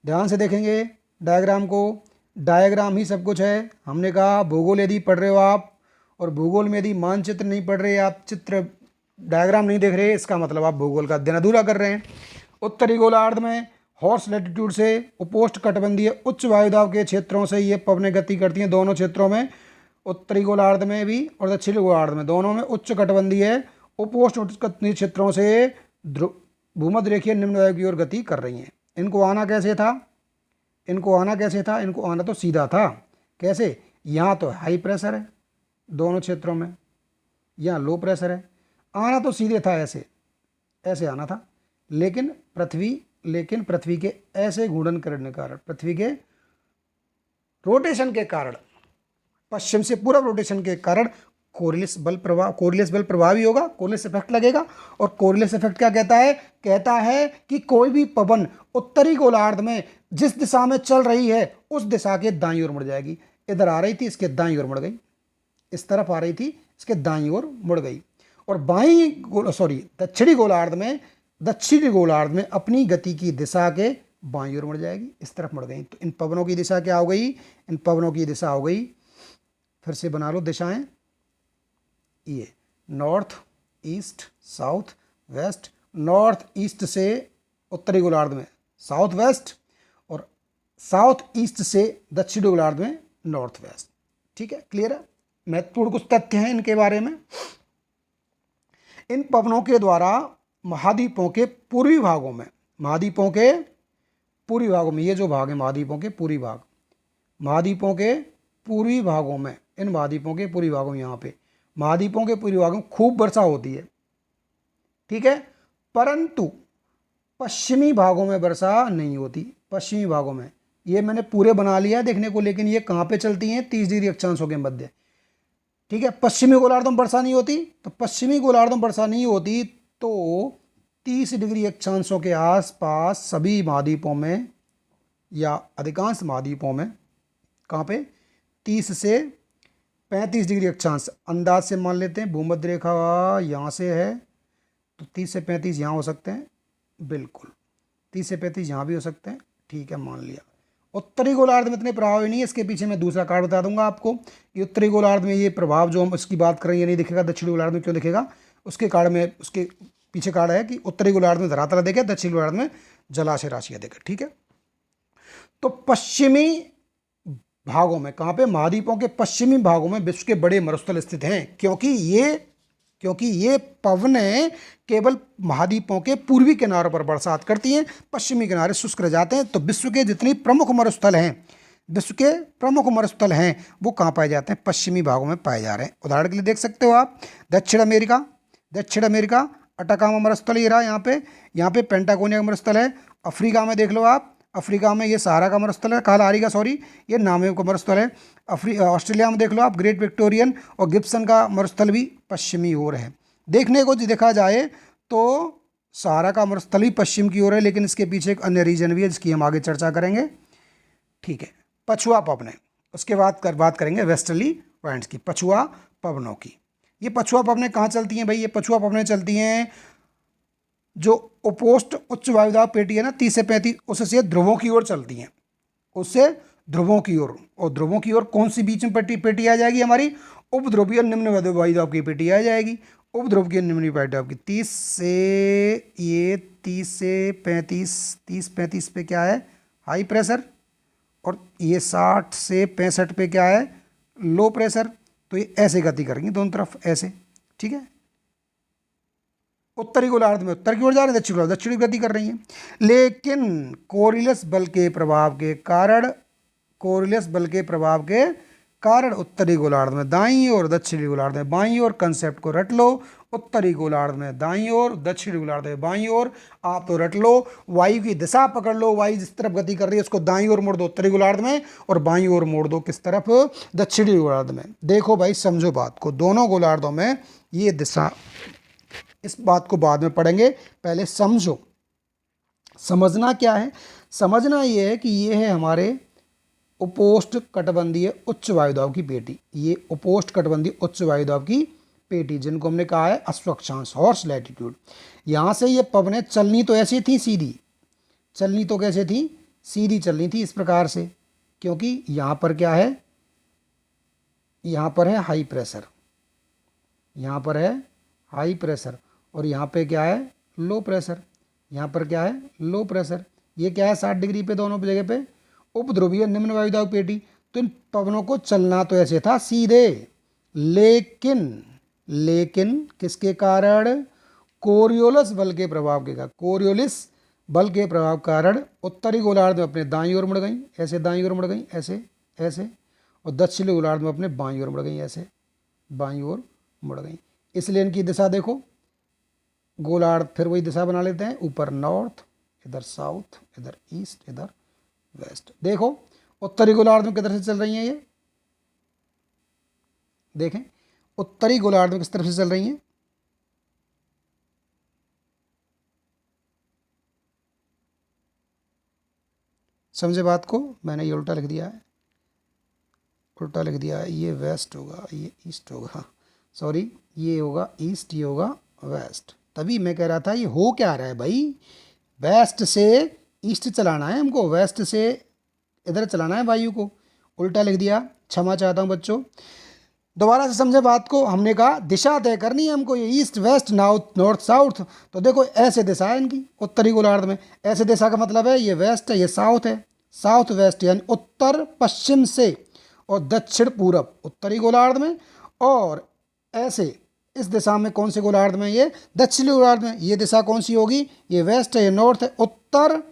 ध्यान से देखेंगे डायग्राम को। डायग्राम ही सब कुछ है। हमने कहा भूगोल यदि पढ़ रहे हो आप, और भूगोल में यदि मानचित्र नहीं पढ़ रहे, आप चित्र डायग्राम नहीं देख रहे, इसका मतलब आप भूगोल का अध्ययन अधूरा कर रहे हैं। उत्तरी गोलार्ध में हॉर्स लैटिट्यूड से उपोष्णकटिबंधीय उच्च वायुदाब के क्षेत्रों से ये पवनें गति करती हैं। दोनों क्षेत्रों में, उत्तरी गोलार्ध में भी और दक्षिणी गोलार्ध में, दोनों में उच्च कटिबंधीय उपोष्णकटिबंधीय क्षेत्रों से भूमध्य रेखीय निम्न वायु की ओर गति कर रही हैं। इनको आना कैसे था? इनको आना तो सीधा था। कैसे? यहाँ तो हाई प्रेशर है दोनों क्षेत्रों में, यहाँ लो प्रेशर है। आना तो सीधे था, ऐसे आना था। लेकिन पृथ्वी के ऐसे घूर्णन करने के कारण, पृथ्वी के रोटेशन के कारण, पश्चिम से पूर्व रोटेशन के कारण कोरिलेस बल प्रभावी होगा, कोरिलेस इफेक्ट लगेगा। और कोरिलेस इफेक्ट क्या कहता है कि कोई भी पवन उत्तरी गोलार्ध में जिस दिशा में चल रही है उस दिशा के दाईं ओर मुड़ जाएगी। इधर आ रही थी, इसके दाईं ओर मुड़ गई। इस तरफ आ रही थी, इसके दाईं ओर मुड़ गई। और दक्षिणी गोलार्ध में अपनी गति की दिशा के बाईं ओर मुड़ जाएगी, इस तरफ मुड़ गई। तो इन पवनों की दिशा क्या हो गई? इन पवनों की दिशा हो गई, फिर से बना लो दिशाएं, ये north east south west. North east से उत्तरी गोलार्ध में साउथ वेस्ट, और साउथ ईस्ट से दक्षिणी गोलार्ध में नॉर्थ वेस्ट। ठीक है, क्लियर है। महत्वपूर्ण कुछ तथ्य हैं इनके बारे में। इन पवनों के द्वारा महाद्वीपों के पूर्वी भागों में, महाद्वीपों के पूर्वी भागों में, ये जो भाग है महाद्वीपों के पूर्वी भाग, महाद्वीपों के पूर्वी भागों में, इन महाद्वीपों के पूर्वी भागों में, यहाँ पे महाद्वीपों के पूर्वी भागों में खूब वर्षा होती है। ठीक है, परंतु पश्चिमी भागों में वर्षा नहीं होती। पश्चिमी भागों में, ये मैंने पूरे बना लिया है देखने को, लेकिन ये कहाँ पे चलती हैं? 30 डिग्री अक्षांशों के मध्य। ठीक है, पश्चिमी गोलार्ध में वर्षा नहीं होती, तो पश्चिमी गोलार्ध में वर्षा नहीं होती तो 30 डिग्री अक्षांशों के आसपास सभी महाद्वीपों में या अधिकांश महाद्वीपों में, कहाँ पे? 30 से 35 डिग्री अक्षांश अंदाज से मान लेते हैं। भूमध्य रेखा यहाँ से है तो 30 से 35 यहाँ हो सकते हैं, बिल्कुल 30 से 35 यहाँ भी हो सकते हैं। ठीक है, मान लिया। उत्तरी गोलार्ध में इतने प्रभाव नहीं है, इसके पीछे मैं दूसरा कार्ड बता दूंगा आपको कि उत्तरी गोलार्ध में ये प्रभाव जो हम इसकी बात कर रहे हैं ये नहीं दिखेगा, दक्षिणी गोलार्ध में क्यों दिखेगा? उसके कार्ड में, उसके पीछे कार्ड है कि उत्तरी गोलार्ध में धरातल देखे, दक्षिणी गोलार्ध में जलाशय राशियां देखे। ठीक है, तो पश्चिमी भागों में, कहाँ पे? महाद्वीपों के पश्चिमी भागों में विश्व के बड़े मरुस्थल स्थित हैं, क्योंकि ये पवनें केवल महाद्वीपों के पूर्वी किनारों पर बरसात करती हैं, पश्चिमी किनारे शुष्क रह जाते हैं। तो विश्व के जितनी प्रमुख मरुस्थल हैं, विश्व के प्रमुख मरुस्थल हैं, वो कहाँ पाए जाते हैं? पश्चिमी भागों में पाए जा रहे हैं। उदाहरण के लिए देख सकते हो आप दक्षिण अमेरिका अटाकामा मरुस्थल ये रहा, यहाँ पे पेंटागोनिया का मरुस्थल है। अफ्रीका में देख लो आप, अफ्रीका में ये सहारा का मरुस्थल है, कालाहारी का, सॉरी ये नामे का मरुस्थल है। ऑस्ट्रेलिया में देख लो आप, ग्रेट विक्टोरियन और गिब्सन का मरुस्थल भी पश्चिमी ओर है। देखने को देखा जाए तो सहारा का मरुस्थल भी पश्चिम की ओर है, लेकिन इसके पीछे एक अन्य रीजन भी है जिसकी हम आगे चर्चा करेंगे। ठीक है, पछुआ पवनें, उसके बाद बात करेंगे वेस्टर्ली विंड्स की, पछुआ पवनों की। ये पछुआ पवनें कहाँ चलती हैं भाई? ये पछुआ पवनें चलती हैं जो उपोष्ट उच्च वायुदाब पेटी है ना 30 से 35, उससे ध्रुवों की ओर चलती हैं, उससे ध्रुवों की ओर। और ध्रुवों की ओर कौन सी बीच में पेटी आ जाएगी? हमारी उपध्रुवीय निम्न वायुदाब की पेटी आ जाएगी। उपध्रुव की निम्न वायुदाब की 30 से 35 पे क्या है? High pressure. और ये 60 से 65 पे क्या है? Low pressure. तो ये ऐसे गति करेंगी दोनों तरफ, ऐसे। ठीक है, उत्तरी गोलार्ध में उत्तर की ओर जा रहे हैं, दक्षिण गोलार्ध दक्षिणी गति कर रही हैं। लेकिन कोरियलिस बल के प्रभाव के कारण उत्तरी गोलार्ध में दाईं और दक्षिणी गोलार्ध में बाईं ओर। कंसेप्ट को रट लो, उत्तरी गोलार्ध में दाईं ओर, दक्षिणी गोलार्ध में बाईं ओर। आप तो रट लो, वायु की दिशा पकड़ लो, वायु जिस तरफ गति कर रही है उसको दाईं ओर मोड़ दो उत्तरी गोलार्ध में, और बाईं ओर मोड़ दो किस तरफ? दक्षिणी गोलार्ध में। देखो भाई, समझो बात को, दोनों गोलार्धों में ये दिशा, इस बात को बाद में पढ़ेंगे, पहले समझो। समझना क्या है? समझना ये है कि ये है हमारे उपोष्ण कटिबंधीय उच्च वायुदाब की पेटी। ये उपोष्ण कटिबंधीय उच्च वायुदाब की पेटी, जिनको हमने कहा है अश्वक्षांश, हॉर्स लैटिट्यूड। यहाँ से ये पवनें चलनी तो ऐसी थी सीधी, चलनी तो कैसे थी? सीधी चलनी थी, इस प्रकार से, क्योंकि यहाँ पर क्या है? यहाँ पर है हाई प्रेशर, यहाँ पर है हाई प्रेशर, और यहाँ पे क्या है? Low pressure. यहाँ पर क्या है? Low pressure. ये क्या है? 60 डिग्री पे दोनों जगह पे उपध्रुवीय निम्न वायुदाब पेटी। तो इन पवनों को चलना तो ऐसे था सीधे, लेकिन किसके कारण? कोरियोलिस बल के प्रभाव के कारण। कोरियोलिस बल के प्रभाव कारण उत्तरी गोलार्ध में अपने दाईं ओर मुड़ गई, ऐसे दाईं ओर मुड़ गई, ऐसे, और दक्षिणी गोलार्ध में अपने बाईं ओर मुड़ गई, ऐसे बाईं ओर मुड़ गई। इसलिए इनकी दिशा देखो, गोलार्ध फिर वही दिशा बना लेते हैं, ऊपर नॉर्थ, इधर साउथ, इधर ईस्ट, इधर वेस्ट। देखो उत्तरी गोलार्ध में किधर से चल रही हैं ये? देखें उत्तरी गोलार्ध में किस तरफ से चल रही हैं? समझे बात को? मैंने ये उल्टा लिख दिया है, ये वेस्ट होगा, ये ईस्ट होगा, सॉरी ये होगा ईस्ट, ये होगा वेस्ट। तभी मैं कह रहा था ये हो क्या रहा है भाई? वेस्ट से ईस्ट चलाना है हमको, वेस्ट से इधर चलाना है वायु को, उल्टा लिख दिया, क्षमा चाहता हूँ बच्चों। दोबारा से समझे बात को। हमने कहा दिशा तय करनी है हमको, ये ईस्ट वेस्ट नॉर्थ साउथ। तो देखो ऐसे दिशा है इनकी उत्तरी गोलार्ध में, ऐसे दिशा का मतलब है ये वेस्ट है, ये साउथ है, साउथ वेस्ट यानी उत्तर पश्चिम से और दक्षिण पूरब उत्तरी गोलार्ध में, और ऐसे इस दिशा में कौन से गोलार्ध में, ये दक्षिणी गोलार्ध में। ये दिशा कौन सी होगी, ये वेस्ट है, ये नॉर्थ है। उत्तर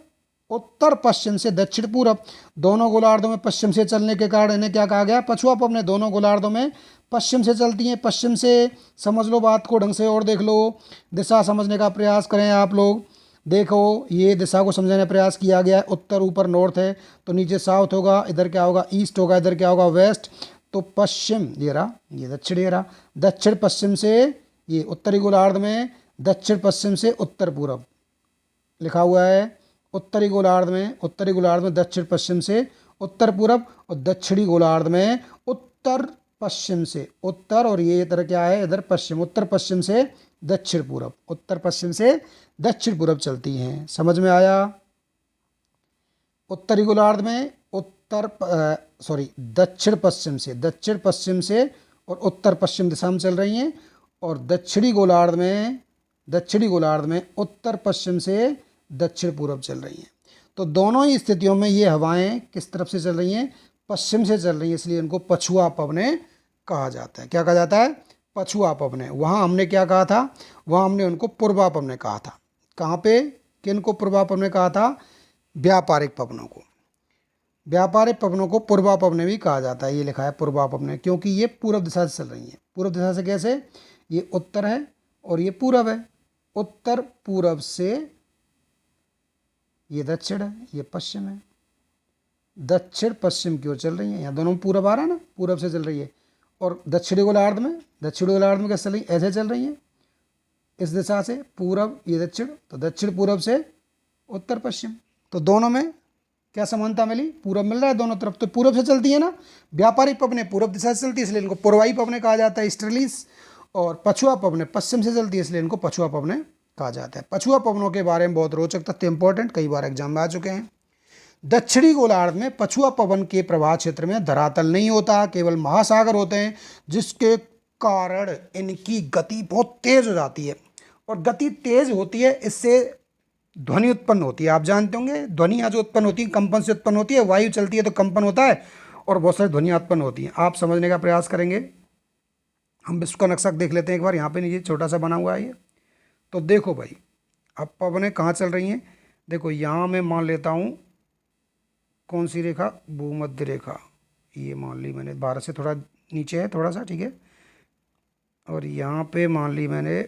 उत्तर पश्चिम से दक्षिण पूरब, दोनों गोलार्धों में पश्चिम से चलने के कारण इन्हें क्या कहा गया, पछुआ पवनें। दोनों गोलार्धों में पश्चिम से चलती हैं। पश्चिम से समझ लो बात को ढंग से और देख लो, दिशा समझने का प्रयास करें आप लोग। देखो ये दिशा को समझने का प्रयास किया गया है। उत्तर ऊपर नॉर्थ है तो नीचे साउथ होगा, इधर क्या होगा ईस्ट होगा, इधर क्या होगा वेस्ट। तो पश्चिम ये रहा, ये दक्षिण ये रहा। दक्षिण पश्चिम से ये उत्तरी गोलार्ध में, दक्षिण पश्चिम से उत्तर पूरब लिखा हुआ है। उत्तरी गोलार्ध में दक्षिण पश्चिम से उत्तर पूरब, और दक्षिणी गोलार्ध में उत्तर पश्चिम से उत्तर, और ये इधर क्या है, इधर पश्चिम। उत्तर पश्चिम से दक्षिण पूरब, उत्तर पश्चिम से दक्षिण पूरब चलती हैं। समझ में आया। उत्तरी गोलार्ध में दक्षिण पश्चिम से और उत्तर पश्चिम दिशा में चल रही हैं, और दक्षिणी गोलार्ध में उत्तर पश्चिम से दक्षिण पूरब चल रही हैं। तो दोनों ही स्थितियों में ये हवाएं किस तरफ से चल रही हैं, पश्चिम से चल रही हैं, इसलिए इनको पछुआ पवनें कहा जाता है। क्या कहा जाता है, पछुआ पवनें। वहाँ हमने क्या कहा था, वहाँ हमने उनको पूर्वा पवनें कहा था। कहाँ पे, किन को पूर्वा पवनें कहा था, व्यापारिक पवनों को। व्यापारिक पवनों को पूर्वा पवनें भी कहा जाता है। ये लिखा है पूर्वा पवनें, क्योंकि ये पूर्व दिशा से चल रही हैं। पूर्व दिशा से कैसे, ये उत्तर है और ये पूरब है। उत्तर पूरब से ये दक्षिण है, ये पश्चिम है। दक्षिण पश्चिम की ओर चल रही है। यहाँ दोनों में पूरब आ रहा है ना, पूरब से चल रही है। और दक्षिणी गोलार्ध में कैसे चल रही है, ऐसे चल रही है, इस दिशा से पूरब, ये दक्षिण, तो दक्षिण पूरब से उत्तर पश्चिम। तो दोनों में क्या समानता मिली, पूरब मिल रहा है दोनों तरफ। तो पूरब से चलती है ना, व्यापारिक पवनें पूरब दिशा से चलती है, इसलिए इनको पूर्वाई पवनें कहा जाता है, ईस्टर्लीज। और पछुआ पवनें पश्चिम से चलती है, इसलिए इनको पछुआ पवनें कहा जाता है। पछुआ पवनों के बारे में बहुत रोचक तथ्य, इंपॉर्टेंट, कई बार एग्जाम में आ चुके हैं। दक्षिणी गोलार्ध में पछुआ पवन के प्रवाह क्षेत्र में धरातल नहीं होता, केवल महासागर होते हैं, जिसके कारण इनकी गति बहुत तेज हो जाती है। और गति तेज होती है, इससे ध्वनि उत्पन्न होती है। आप जानते होंगे ध्वनियाँ जो उत्पन्न होती है कंपन से उत्पन्न होती है। वायु चलती है तो कंपन होता है और बहुत सारी ध्वनियाँ उत्पन्न होती हैं। आप समझने का प्रयास करेंगे। हम विश्व का नक्शा देख लेते हैं एक बार। यहाँ पे नीचे छोटा सा बना हुआ है ये। तो देखो भाई, अब पवनें कहाँ चल रही हैं, देखो यहाँ मैं मान लेता हूँ कौन सी रेखा, भूमध्य रेखा, ये मान ली मैंने, भारत से थोड़ा नीचे है थोड़ा सा, ठीक है। और यहाँ पे मान ली मैंने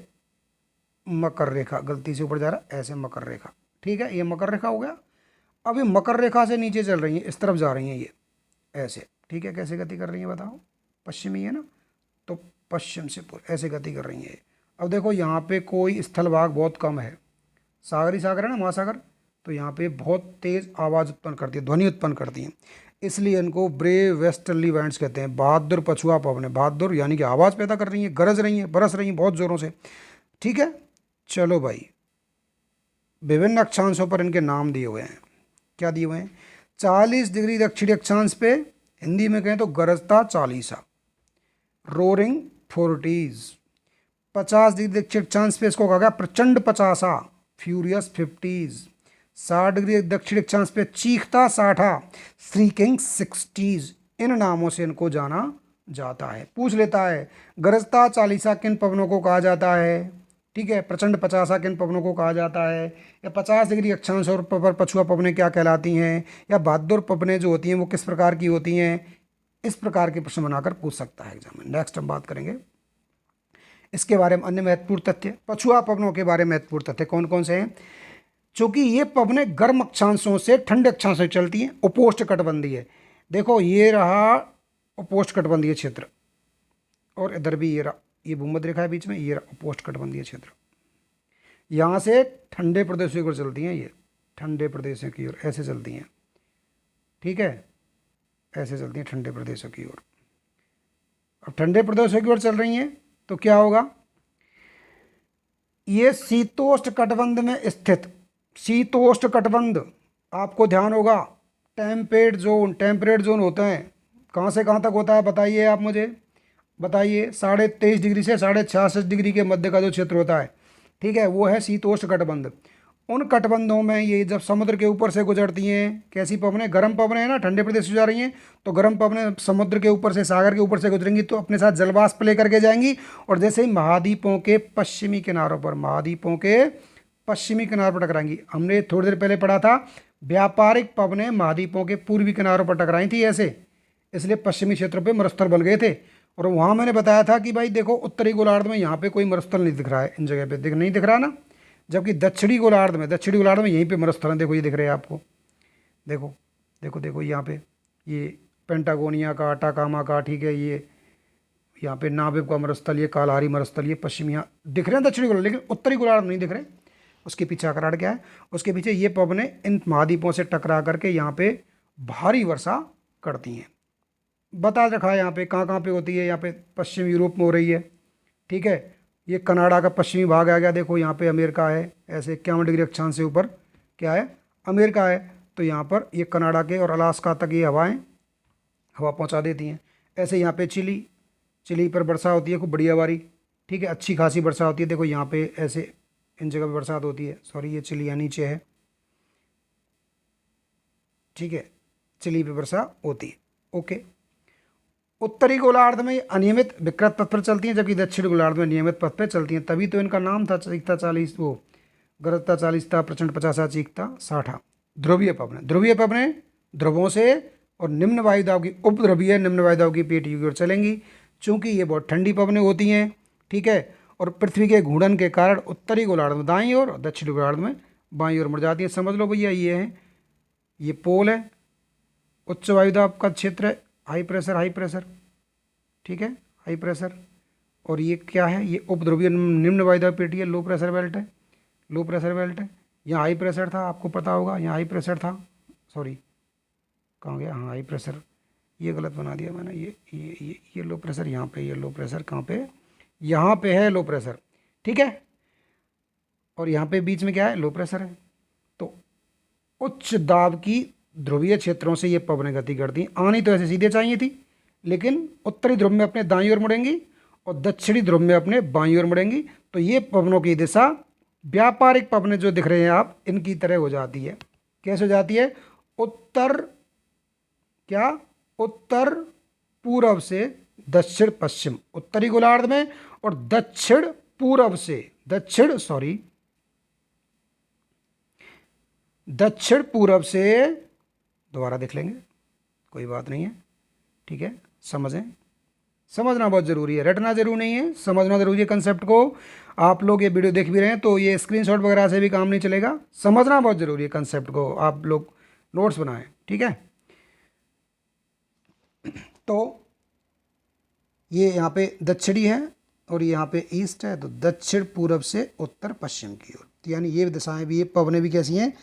मकर रेखा, गलती से ऊपर जा रहा, ऐसे मकर रेखा, ठीक है, ये मकर रेखा हो गया। अब ये मकर रेखा से नीचे चल रही हैं, इस तरफ जा रही हैं ये ऐसे, ठीक है। कैसे गति कर रही हैं बताओ, पश्चिमी है ना, तो पश्चिम से ऐसे गति कर रही हैं। अब देखो यहाँ पे कोई स्थल भाग बहुत कम है, सागरी सागर है ना, महासागर, तो यहाँ पे बहुत तेज़ आवाज़ उत्पन्न करती है, ध्वनि उत्पन्न करती हैं, इसलिए इनको ब्रेव वेस्टर्ली बैंड्स कहते हैं। बहादुर पछुआ पवनें, बहादुर यानी कि आवाज़ पैदा कर रही हैं, गरज रही हैं, बरस रही हैं बहुत ज़ोरों से, ठीक है। चलो भाई, विभिन्न अक्षांशों पर इनके नाम दिए हुए हैं। क्या दिए हुए हैं, 40 डिग्री दक्षिणी अक्षांश पे हिंदी में कहें तो गरजता चालीसा, रोरिंग 40s। 50 डिग्री दक्षिण अक्षांश पे इसको कहा गया प्रचंड 50, फ्यूरियस 50s। 60 डिग्री दक्षिण अक्षांश पे चीखता 60, श्रीकिंग 60s। इन नामों से इनको जाना जाता है। पूछ लेता है गरजता चालीसा किन पवनों को कहा जाता है, ठीक है, प्रचंड 50 किन पवनों को कहा जाता है, या 50 डिग्री अक्षांश और पर पछुआ पवनें क्या कहलाती हैं, या बहादुर पवनें जो होती हैं वो किस प्रकार की होती हैं, इस प्रकार के प्रश्न बनाकर पूछ सकता है एग्जाम में। नेक्स्ट हम बात करेंगे इसके बारे में अन्य महत्वपूर्ण तथ्य। पछुआ पवनों के बारे में महत्वपूर्ण तथ्य कौन कौन से हैं, चूँकि ये पवनें गर्म अक्षांशों से ठंडे अक्षांशों से चलती हैं, उपोष्ण कटिबंधीय। देखो ये रहा उपोष्ण कटिबंधीय क्षेत्र, और इधर भी ये रहा, ये भूमध्य रेखा है बीच में, ये उपोष्ण कटिबंधीय क्षेत्र। यहाँ से ठंडे प्रदेशों की ओर चलती हैं, ये ठंडे प्रदेशों की ओर ऐसे चलती हैं, ठीक है, ऐसे चलती हैं ठंडे प्रदेशों की ओर। अब ठंडे प्रदेशों की ओर चल रही हैं तो क्या होगा, ये शीतोष्ण कटिबंध में स्थित, शीतोष्ण कटिबंध आपको ध्यान होगा, टेम्परेट जोन होते हैं। कहाँ से कहाँ तक होता है बताइए, आप मुझे बताइए। 23.5 डिग्री से 66.5 डिग्री के मध्य का जो क्षेत्र होता है, ठीक है, वो है शीतोष्ण कटिबंध। उन कटबंधों में ये जब समुद्र के ऊपर से गुजरती हैं, कैसी पवनें, गर्म पवनें है ना, ठंडे प्रदेश से जा रही हैं, तो गर्म पवनें समुद्र के ऊपर से, सागर के ऊपर से गुजरेंगी तो अपने साथ जलवाष्प लेकर के जाएंगी। और जैसे ही महाद्वीपों के पश्चिमी किनारों पर, महाद्वीपों के पश्चिमी किनारों पर टकराएंगी, हमने थोड़ी देर पहले पढ़ा था व्यापारिक पवनें महाद्वीपों के पूर्वी किनारों पर टकराई थी ऐसे, इसलिए पश्चिमी क्षेत्रों पर मरुस्थल बन गए थे। और वहाँ मैंने बताया था कि भाई देखो उत्तरी गोलार्ध में यहाँ पे कोई मरुस्थल नहीं दिख रहा है, इन जगह पे नहीं दिख रहा ना, जबकि दक्षिणी गोलार्ध में यहीं पे मरुस्थल हैं, देखो ये दिख रहे हैं आपको, देखो देखो देखो यहाँ पे ये पेंटागोनिया का, अटाकामा का, ठीक है, ये यहाँ पे नाविब का मरुस्थल, ये कालहारी मरुस्थल, ये पश्चिमी यहाँ दिख रहे हैं दक्षिणी गोलार्ध, लेकिन उत्तरी गोलार्ध में नहीं दिख रहे। उसके पीछे आकराड़ क्या है, उसके पीछे ये पवनें इन महाद्वीपों से टकरा करके यहाँ पे भारी वर्षा करती हैं। बता रखा है यहाँ पे कहाँ पे होती है, यहाँ पे पश्चिम यूरोप में हो रही है, ठीक है। ये कनाडा का पश्चिमी भाग आ गया, देखो यहाँ पे अमेरिका है, ऐसे 51 डिग्री अक्षांश से ऊपर क्या है, अमेरिका है। तो यहाँ पर ये कनाडा के और अलास्का तक ये हवा पहुँचा देती हैं। ऐसे यहाँ पे चिली पर वर्षा होती है खूब बढ़िया वारी, ठीक है, अच्छी खासी वर्षा होती है। देखो यहाँ पे ऐसे इन जगह पर बरसात होती है, सॉरी ये चिली यहाँ नीचे है, ठीक है, चिली पे वर्षा होती है, ओके। उत्तरी गोलार्ध में अनियमित विकृत पथ पर चलती हैं, जबकि दक्षिण गोलार्ध में नियमित पथ पर चलती हैं, तभी तो इनका नाम था चीखता 40, वो गरजता 40 था, प्रचंड 50, चीखता 60। ध्रुवीय पवनें ध्रुवों से और निम्न वायुदाब की उपध्रुवीय निम्न वायुदाब की पेटियों की ओर चलेंगी, चूंकि ये बहुत ठंडी पवनें होती हैं, ठीक है, और पृथ्वी के घूर्णन के कारण उत्तरी गोलार्ध में दाईं ओर और दक्षिणी गोलार्ध में बाईं ओर मुड़ जाती है। समझ लो भैया, ये है, ये पोल है, उच्च वायुदाब का क्षेत्र है, हाई प्रेशर, ठीक है, हाई प्रेशर। और ये क्या है, ये उपध्रुवीय निम्न वायुदाब पेटी है, लो प्रेशर बेल्ट है। यहाँ हाई प्रेशर था, आपको पता होगा, यहाँ हाई प्रेशर था, सॉरी कहाँ गया, हाँ हाई प्रेशर, ये गलत बना दिया मैंने, ये लो प्रेशर यहाँ पे, ये लो प्रेशर कहाँ पे, यहाँ पे है लो प्रेशर, ठीक है, और यहाँ पे बीच में क्या है, लो प्रेशर है। तो उच्च दाब की ध्रुवीय क्षेत्रों से ये पवनें गति करती हैं, आनी तो ऐसे सीधे चाहिए थी, लेकिन उत्तरी ध्रुव में अपने दाईं ओर मुड़ेंगी और दक्षिणी ध्रुव में अपने बाईं ओर मुड़ेंगी। तो ये पवनों की दिशा व्यापारिक पवनें जो दिख रहे हैं आप, इनकी तरह हो जाती है। कैसे हो जाती है, उत्तर पूर्व से दक्षिण पश्चिम उत्तरी गोलार्ध में, और दक्षिण पूर्व से दोबारा देख लेंगे, कोई बात नहीं है, ठीक है। समझना बहुत ज़रूरी है, रटना जरूरी नहीं है, समझना जरूरी है कंसेप्ट को। आप लोग ये वीडियो देख भी रहे हैं तो ये स्क्रीनशॉट वगैरह से भी काम नहीं चलेगा, समझना बहुत ज़रूरी है कंसेप्ट को, आप लोग नोट्स बनाएं, ठीक है। तो ये यहाँ पे दक्षिणी है और यहाँ पे ईस्ट है, तो दक्षिण पूर्व से उत्तर पश्चिम की ओर, यानी ये दिशाएं भी, ये पवनें भी कैसी हैं,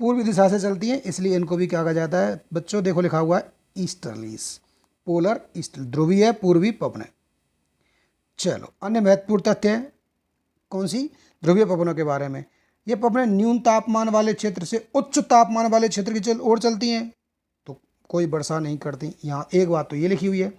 पूर्वी दिशा से चलती हैं, इसलिए इनको भी क्या कहा जाता है बच्चों, देखो लिखा हुआ है ईस्टर्लीज, पोलर ईस्टर्ली, ध्रुवीय पूर्वी पवनें। चलो अन्य महत्वपूर्ण तथ्य है, कौन सी, ध्रुवीय पवनों के बारे में। ये पवनें न्यून तापमान वाले क्षेत्र से उच्च तापमान वाले क्षेत्र की ओर चलती हैं, तो कोई वर्षा नहीं करती। यहाँ एक बात तो ये लिखी हुई है,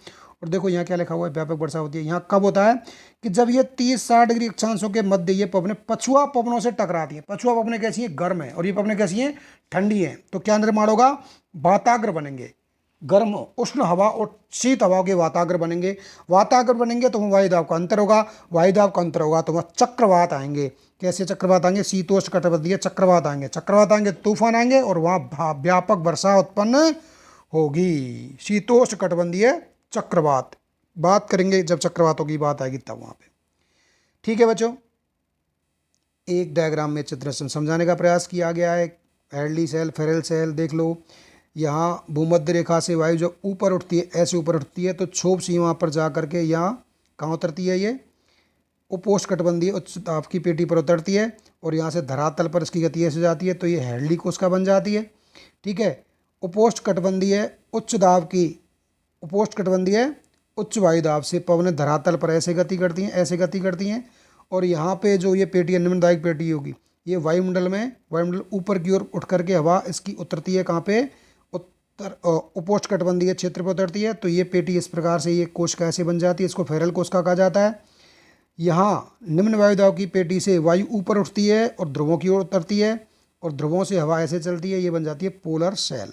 और देखो यहाँ क्या लिखा हुआ है, व्यापक वर्षा होती है। यहाँ कब होता है कि जब ये 30-60 डिग्री अक्षांशों के मध्य ये पवनें पछुआ पवनों से टकराती हैं। पछुआ पवनें कैसी हैं, गर्म है, और ये पवनें कैसी हैं, ठंडी हैं। तो क्या निर्माण होगा, वाताग्र बनेंगे, गर्म उष्ण हवा और शीत हवा के वाताग्र बनेंगे। वाताग्र बनेंगे तो वायुदाब का अंतर होगा, वायुदाब का अंतर होगा तो वह चक्रवात आएंगे। कैसे चक्रवात आएंगे, शीतोष्ण कटिबंधीय चक्रवात आएंगे, तूफान आएंगे और वहाँ व्यापक वर्षा उत्पन्न होगी। शीतोष्ण कटिबंधीय चक्रवात, बात करेंगे जब चक्रवातों की बात आएगी तब वहाँ पे, ठीक है बच्चों। एक डायग्राम में चित्र से समझाने का प्रयास किया गया है। हैडली सेल, फेरेल सेल देख लो। यहाँ भूमध्य रेखा से वायु जब ऊपर उठती है, ऐसे ऊपर उठती है, तो क्षोभ सीमा पर जा करके यहाँ कहाँ उतरती है, ये उपोष्ण कटिबंधीय उच्च दाब की पेटी पर उतरती है, और यहाँ से धरातल पर इसकी गति ऐसे जाती है, तो ये हैडली कोशिका बन जाती है, ठीक है। उपोष्ण कटिबंधीय उच्च दाब की, उपोष्ण कटिबंधीय उच्च वायुदाब से पवनें धरातल पर ऐसे गति करती हैं, और यहाँ पे जो ये पेटी है, निम्नदायिक पेटी होगी, ये वायुमंडल ऊपर की ओर उठ करके हवा इसकी उतरती है, कहाँ पे, उपोष्ण कटिबंधीय क्षेत्र पर उतरती है। तो ये पेटी इस प्रकार से, ये कोशिका ऐसे बन जाती है, इसको फेरल कोशिका कहा जाता है। यहाँ निम्न वायु दाब की पेटी से वायु ऊपर उठती है और ध्रुवों की ओर उतरती है, और ध्रुवों से हवा ऐसे चलती है, ये बन जाती है पोलर शेल।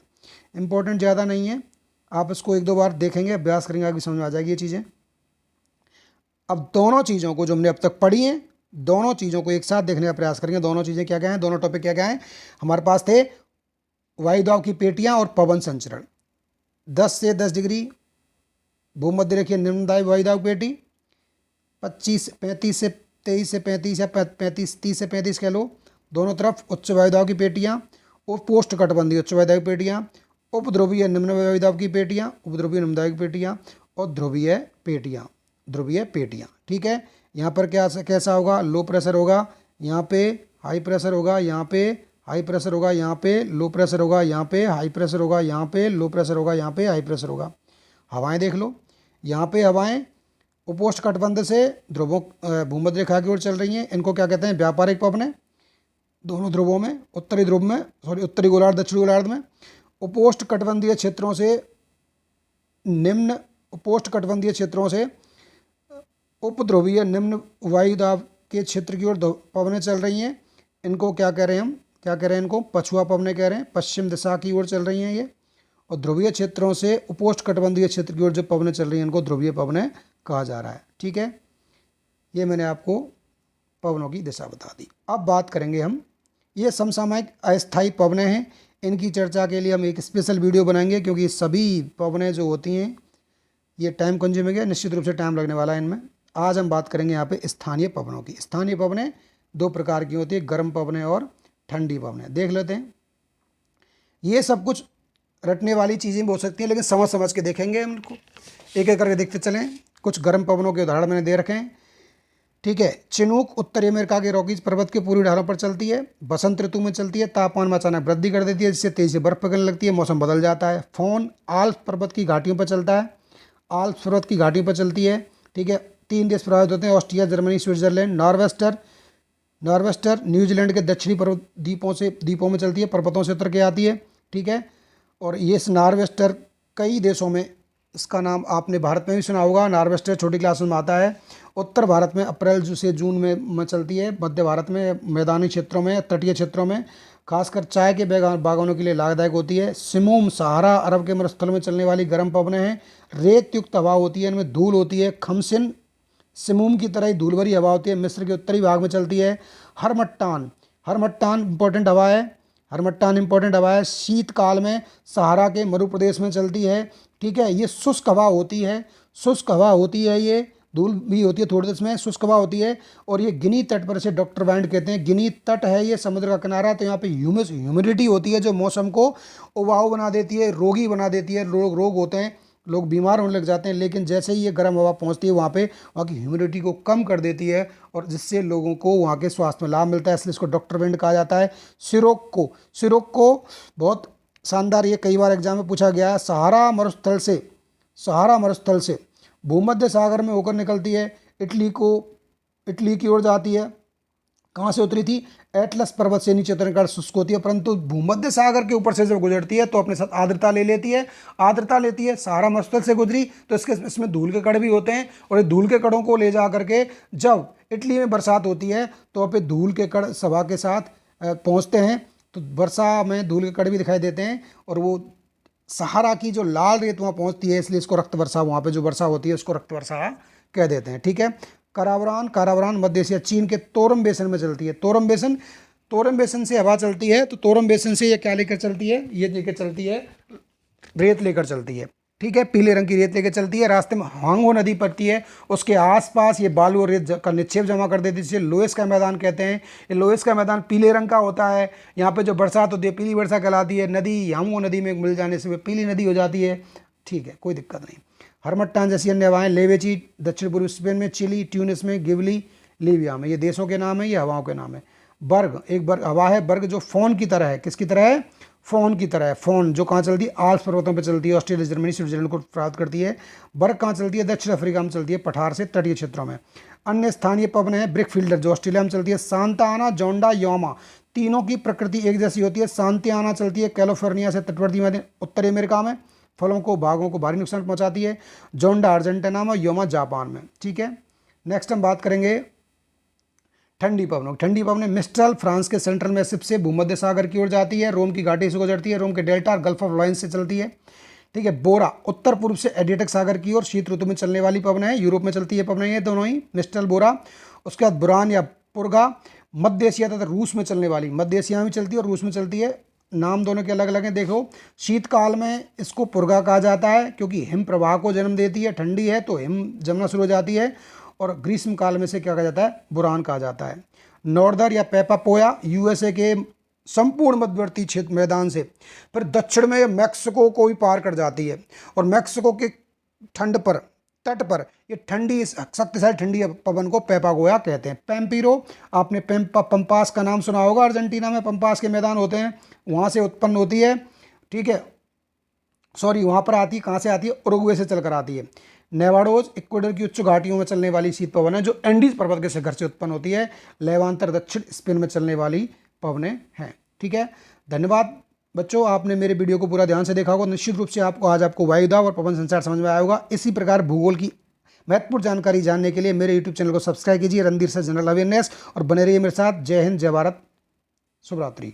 इंपॉर्टेंट ज़्यादा नहीं है, आप इसको एक दो बार देखेंगे, अभ्यास करेंगे, आगे समझ में आ जाएगी ये चीज़ें। अब दोनों चीज़ों को जो हमने अब तक पढ़ी हैं, दोनों चीज़ों को एक साथ देखने का प्रयास करेंगे। दोनों चीज़ें क्या क्या हैं, दोनों टॉपिक क्या क्या हैं। हमारे पास थे वायु दाब की पेटियाँ और पवन संचरण। 10 से 10 डिग्री भूमध्य रेखीय निम्न वायु दाब पेटी, 35 से 23 से 35 या 30 से 35 कह लो, दोनों तरफ उच्च वायु दाब की पेटियाँ और पोस्ट कटबंधी उच्च वायु दाब की पेटियाँ, उपध्रुवीय निम्न वायु दाब की पेटियाँ, उपध्रुवीय निम्न दाब की पेटियाँ और ध्रुवीय पेटियाँ, ध्रुवीय पेटियाँ। ठीक है, यहाँ पर क्या कैसा होगा, लो प्रेशर होगा, यहाँ पे हाई प्रेशर होगा, यहाँ पे हाई प्रेशर होगा, यहाँ पे लो प्रेशर होगा, यहाँ पे हाई प्रेशर होगा, यहाँ पे लो प्रेशर होगा, यहाँ पे हाई प्रेशर होगा। हवाएं देख लो, यहाँ पे हवाएं उपोष्ण कटिबंध से ध्रुवों भूमध्य रेखा की ओर चल रही हैं, इनको क्या कहते हैं, व्यापारिक पवनें। दोनों ध्रुवों में, उत्तरी ध्रुव में, सॉरी उत्तरी गोलार्ध दक्षिणी गोलार्ध में, उपोष्ण कटिबंधीय क्षेत्रों से निम्न, उपोष्ण कटिबंधीय क्षेत्रों से उपध्रुवीय निम्न वायु दाब के क्षेत्र की ओर पवनें चल रही हैं। इनको क्या कह रहे हैं, हम क्या कह रहे हैं, इनको पछुआ पवनें कह रहे हैं, पश्चिम दिशा की ओर चल रही हैं ये। और ध्रुवीय क्षेत्रों से उपोष्ण कटिबंधीय क्षेत्र की ओर जो पवनें चल रही हैं, इनको ध्रुवीय पवनें कहा जा रहा है। ठीक है, ये मैंने आपको पवनों की दिशा बता दी। अब बात करेंगे हम, ये समसामयिक अस्थायी पवनें हैं, इनकी चर्चा के लिए हम एक स्पेशल वीडियो बनाएंगे, क्योंकि सभी पवनें जो होती हैं ये टाइम कंज्यूमिंग है, निश्चित रूप से टाइम लगने वाला है इनमें। आज हम बात करेंगे यहाँ पे स्थानीय पवनों की। स्थानीय पवनें दो प्रकार की होती है, गर्म पवनें और ठंडी पवनें। देख लेते हैं, ये सब कुछ रटने वाली चीज़ें भी हो सकती हैं, लेकिन समझ समझ के देखेंगे हम इनको, एक एक करके देखते चलें। कुछ गर्म पवनों के उदाहरण मैंने दे रखे हैं। ठीक है, चिनूक उत्तरी अमेरिका के रॉकीज पर्वत के पूर्वी ढालों पर चलती है, बसंत ऋतु में चलती है, तापमान में अचानक वृद्धि कर देती है, जिससे तेजी से बर्फ पिघलने लगती है, मौसम बदल जाता है। फोन आल्प्स पर्वत की घाटियों पर चलता है, आल्प्स पर्वत की घाटियों पर चलती है। ठीक है, 3 देश प्रभावित होते हैं, Austria, Germany, Switzerland. Nor'wester New Zealand के दक्षिणी पर्वत द्वीपों में चलती है, पर्वतों से उतर के आती है। ठीक है, और ये नॉर्वेस्टर कई देशों में, इसका नाम आपने भारत में भी सुना होगा, नॉर्वेस्टर छोटी क्लास में आता है। उत्तर भारत में अप्रैल से जून में चलती है, मध्य भारत में मैदानी क्षेत्रों में, तटीय क्षेत्रों में, खासकर चाय के बागानों के लिए लाभदायक होती है। सिमूम सहारा अरब के मरुस्थल में चलने वाली गर्म पवनें हैं, रेत युक्त हवा होती है, इनमें धूल होती है। खमसिन सिमूम की तरह ही धूल भरी हवा होती है, मिस्र के उत्तरी भाग में चलती है। हरमट्टान इंपॉर्टेंट हवा है, हरमट्टान इंपॉर्टेंट हवा है, शीतकाल में सहारा के मरु प्रदेश में चलती है। ठीक है, ये शुष्क हवा होती है, शुष्क हवा होती है, ये धूल भी होती है थोड़ी देर में, शुष्क हवा होती है। और ये गिनी तट पर, से डॉक्टर वाइंड कहते हैं, गिनी तट है ये, समुद्र का किनारा, तो यहाँ पे ह्यूमिडिटी होती है जो मौसम को उबाऊ बना देती है, रोगी बना देती है, रोग होते हैं, लोग बीमार होने लग जाते हैं। लेकिन जैसे ही ये गर्म हवा पहुँचती है वहाँ पे, वहाँ की ह्यूमिडिटी को कम कर देती है, और जिससे लोगों को वहाँ के स्वास्थ्य में लाभ मिलता है, इसलिए इसको डॉक्टर विंड कहा जाता है। सिरोक्को बहुत शानदार, ये कई बार एग्जाम में पूछा गया है। सहारा मरुस्थल से भूमध्य सागर में होकर निकलती है, इटली की ओर जाती है। कहाँ से उतरी थी, एटलस पर्वत से नीचे उतरने का शुष्क होती है, परंतु भूमध्य सागर के ऊपर से जब गुजरती है तो अपने साथ आर्द्रता ले लेती है। सहारा मरुस्थल से गुजरी तो इसमें धूल के कण भी होते हैं, और ये धूल के कणों को ले जा करके जब इटली में बरसात होती है तो वहाँ पे धूल के कण सभा के साथ पहुँचते हैं, तो वर्षा में धूल के कण भी दिखाई देते हैं, और वो सहारा की जो लाल रेत वहाँ पहुँचती है, इसलिए इसको रक्त वर्षा, वहाँ पे जो वर्षा होती है उसको रक्त वर्षा कह देते हैं। ठीक है, कारावरान मध्य एशिया चीन के तोरम बेसन में चलती है। तोरम बेसन से हवा चलती है, तो तोरम बेसन से ये क्या लेकर चलती है, ये लेकर चलती है, रेत लेकर चलती है। ठीक है, पीले रंग की रेत लेकर चलती है। रास्ते में हांगो नदी पड़ती है, उसके आसपास ये बालू और रेत का निक्षेप जमा कर देती है, जिसे लोएस का मैदान कहते हैं। ये लोएस का मैदान पीले रंग का होता है। यहाँ पे जो बरसात होती है पीली वर्षा कहलाती है। नदी हांगो नदी में मिल जाने से वे पीली नदी हो जाती है। ठीक है, कोई दिक्कत नहीं। हरमट्टान जैसी अन्य हवाएं, लेवेची दक्षिण पूर्वी स्पेन में, चिली, ट्यूनिस में, गिबली लीबिया में, ये देशों के नाम है, ये हवाओं के नाम है। बर्ग, एक बर्ग हवा है, बर्ग जो फोन की तरह है। किसकी तरह है, फोन की तरह है। फोन जो कहाँ चलती है, आल्प्स पर्वतों पर चलती है, ऑस्ट्रेलिया, जर्मनी, स्विट्जरलैंड को प्राप्त करती है। बर्ग कहाँ चलती है, दक्षिण अफ्रीका में चलती है, पठार से तटीय क्षेत्रों में। अन्य स्थानीय पवन है ब्रिकफील्डर जो ऑस्ट्रेलिया में चलती है, सांता आना, जोंडा, योमा, तीनों की प्रकृति एक जैसी होती है। सांता आना चलती है कैलिफोर्निया से तटवर्ती में उत्तरी अमेरिका में, फलों को भागों को भारी नुकसान पहुंचाती है। जोंडा अर्जेंटीना में, योमा जापान में। ठीक है, नेक्स्ट हम बात करेंगे ठंडी पवनों। ठंडी पवनें मिस्ट्रल फ्रांस के सेंट्रल मैसिव से भूमध्य सागर की ओर जाती है, रोम की घाटी से गुजरती है, रोम के डेल्टा और गल्फ ऑफ लॉयंस से चलती है। ठीक है। बोरा उत्तर पूर्व से एडियाटिक सागर की ओर शीत ऋतु में चलने वाली पवन है, यूरोप में चलती है पवन है दोनों ही, मिस्ट्रल बोरा। उसके बाद बुरान या पुरगा मध्य एशिया तथा रूस में चलने वाली, मध्य एशिया में चलती है और रूस में चलती है, नाम दोनों के अलग अलग हैं। देखो शीतकाल में इसको पुरगा कहा जाता है क्योंकि हिम प्रवाह को जन्म देती है, ठंडी है तो हिम जमना शुरू हो जाती है, और ग्रीष्म काल में से क्या कहा जाता है, बुरान कहा जाता है। नॉर्दर या पेपापोया यूएसए के संपूर्ण मध्यवर्ती क्षेत्र मैदान से फिर दक्षिण में मैक्सिको को भी पार कर जाती है, और मैक्सिको के ठंड पर तट पर ये ठंडी शक्तिशाली ठंडी पवन को पेपागोया कहते हैं। पैम्पीरो, आपने पंपास का नाम सुना होगा, अर्जेंटीना में पंपास के मैदान होते हैं, वहाँ से उत्पन्न होती है। ठीक है, सॉरी वहाँ पर आती है, कहाँ से आती है, उरुग्वे से चलकर आती है। नेवाडोज इक्वेडर की उच्च घाटियों में चलने वाली शीत पवन है जो एंडीज पर्वत के शिखर से उत्पन्न होती है। लेवांतर दक्षिण स्पेन में चलने वाली पवनें हैं। ठीक है, धन्यवाद बच्चों, आपने मेरे वीडियो को पूरा ध्यान से देखा होगा। निश्चित रूप से आपको वायुदाब और पवन संचार समझ में आया होगा। इसी प्रकार भूगोल की महत्वपूर्ण जानकारी जानने के लिए मेरे यूट्यूब चैनल को सब्सक्राइब कीजिए, रणधीर सर जनरल अवेयरनेस, और बने रहिए मेरे साथ। जय हिंद, जय भारत, शुभ रात्रि।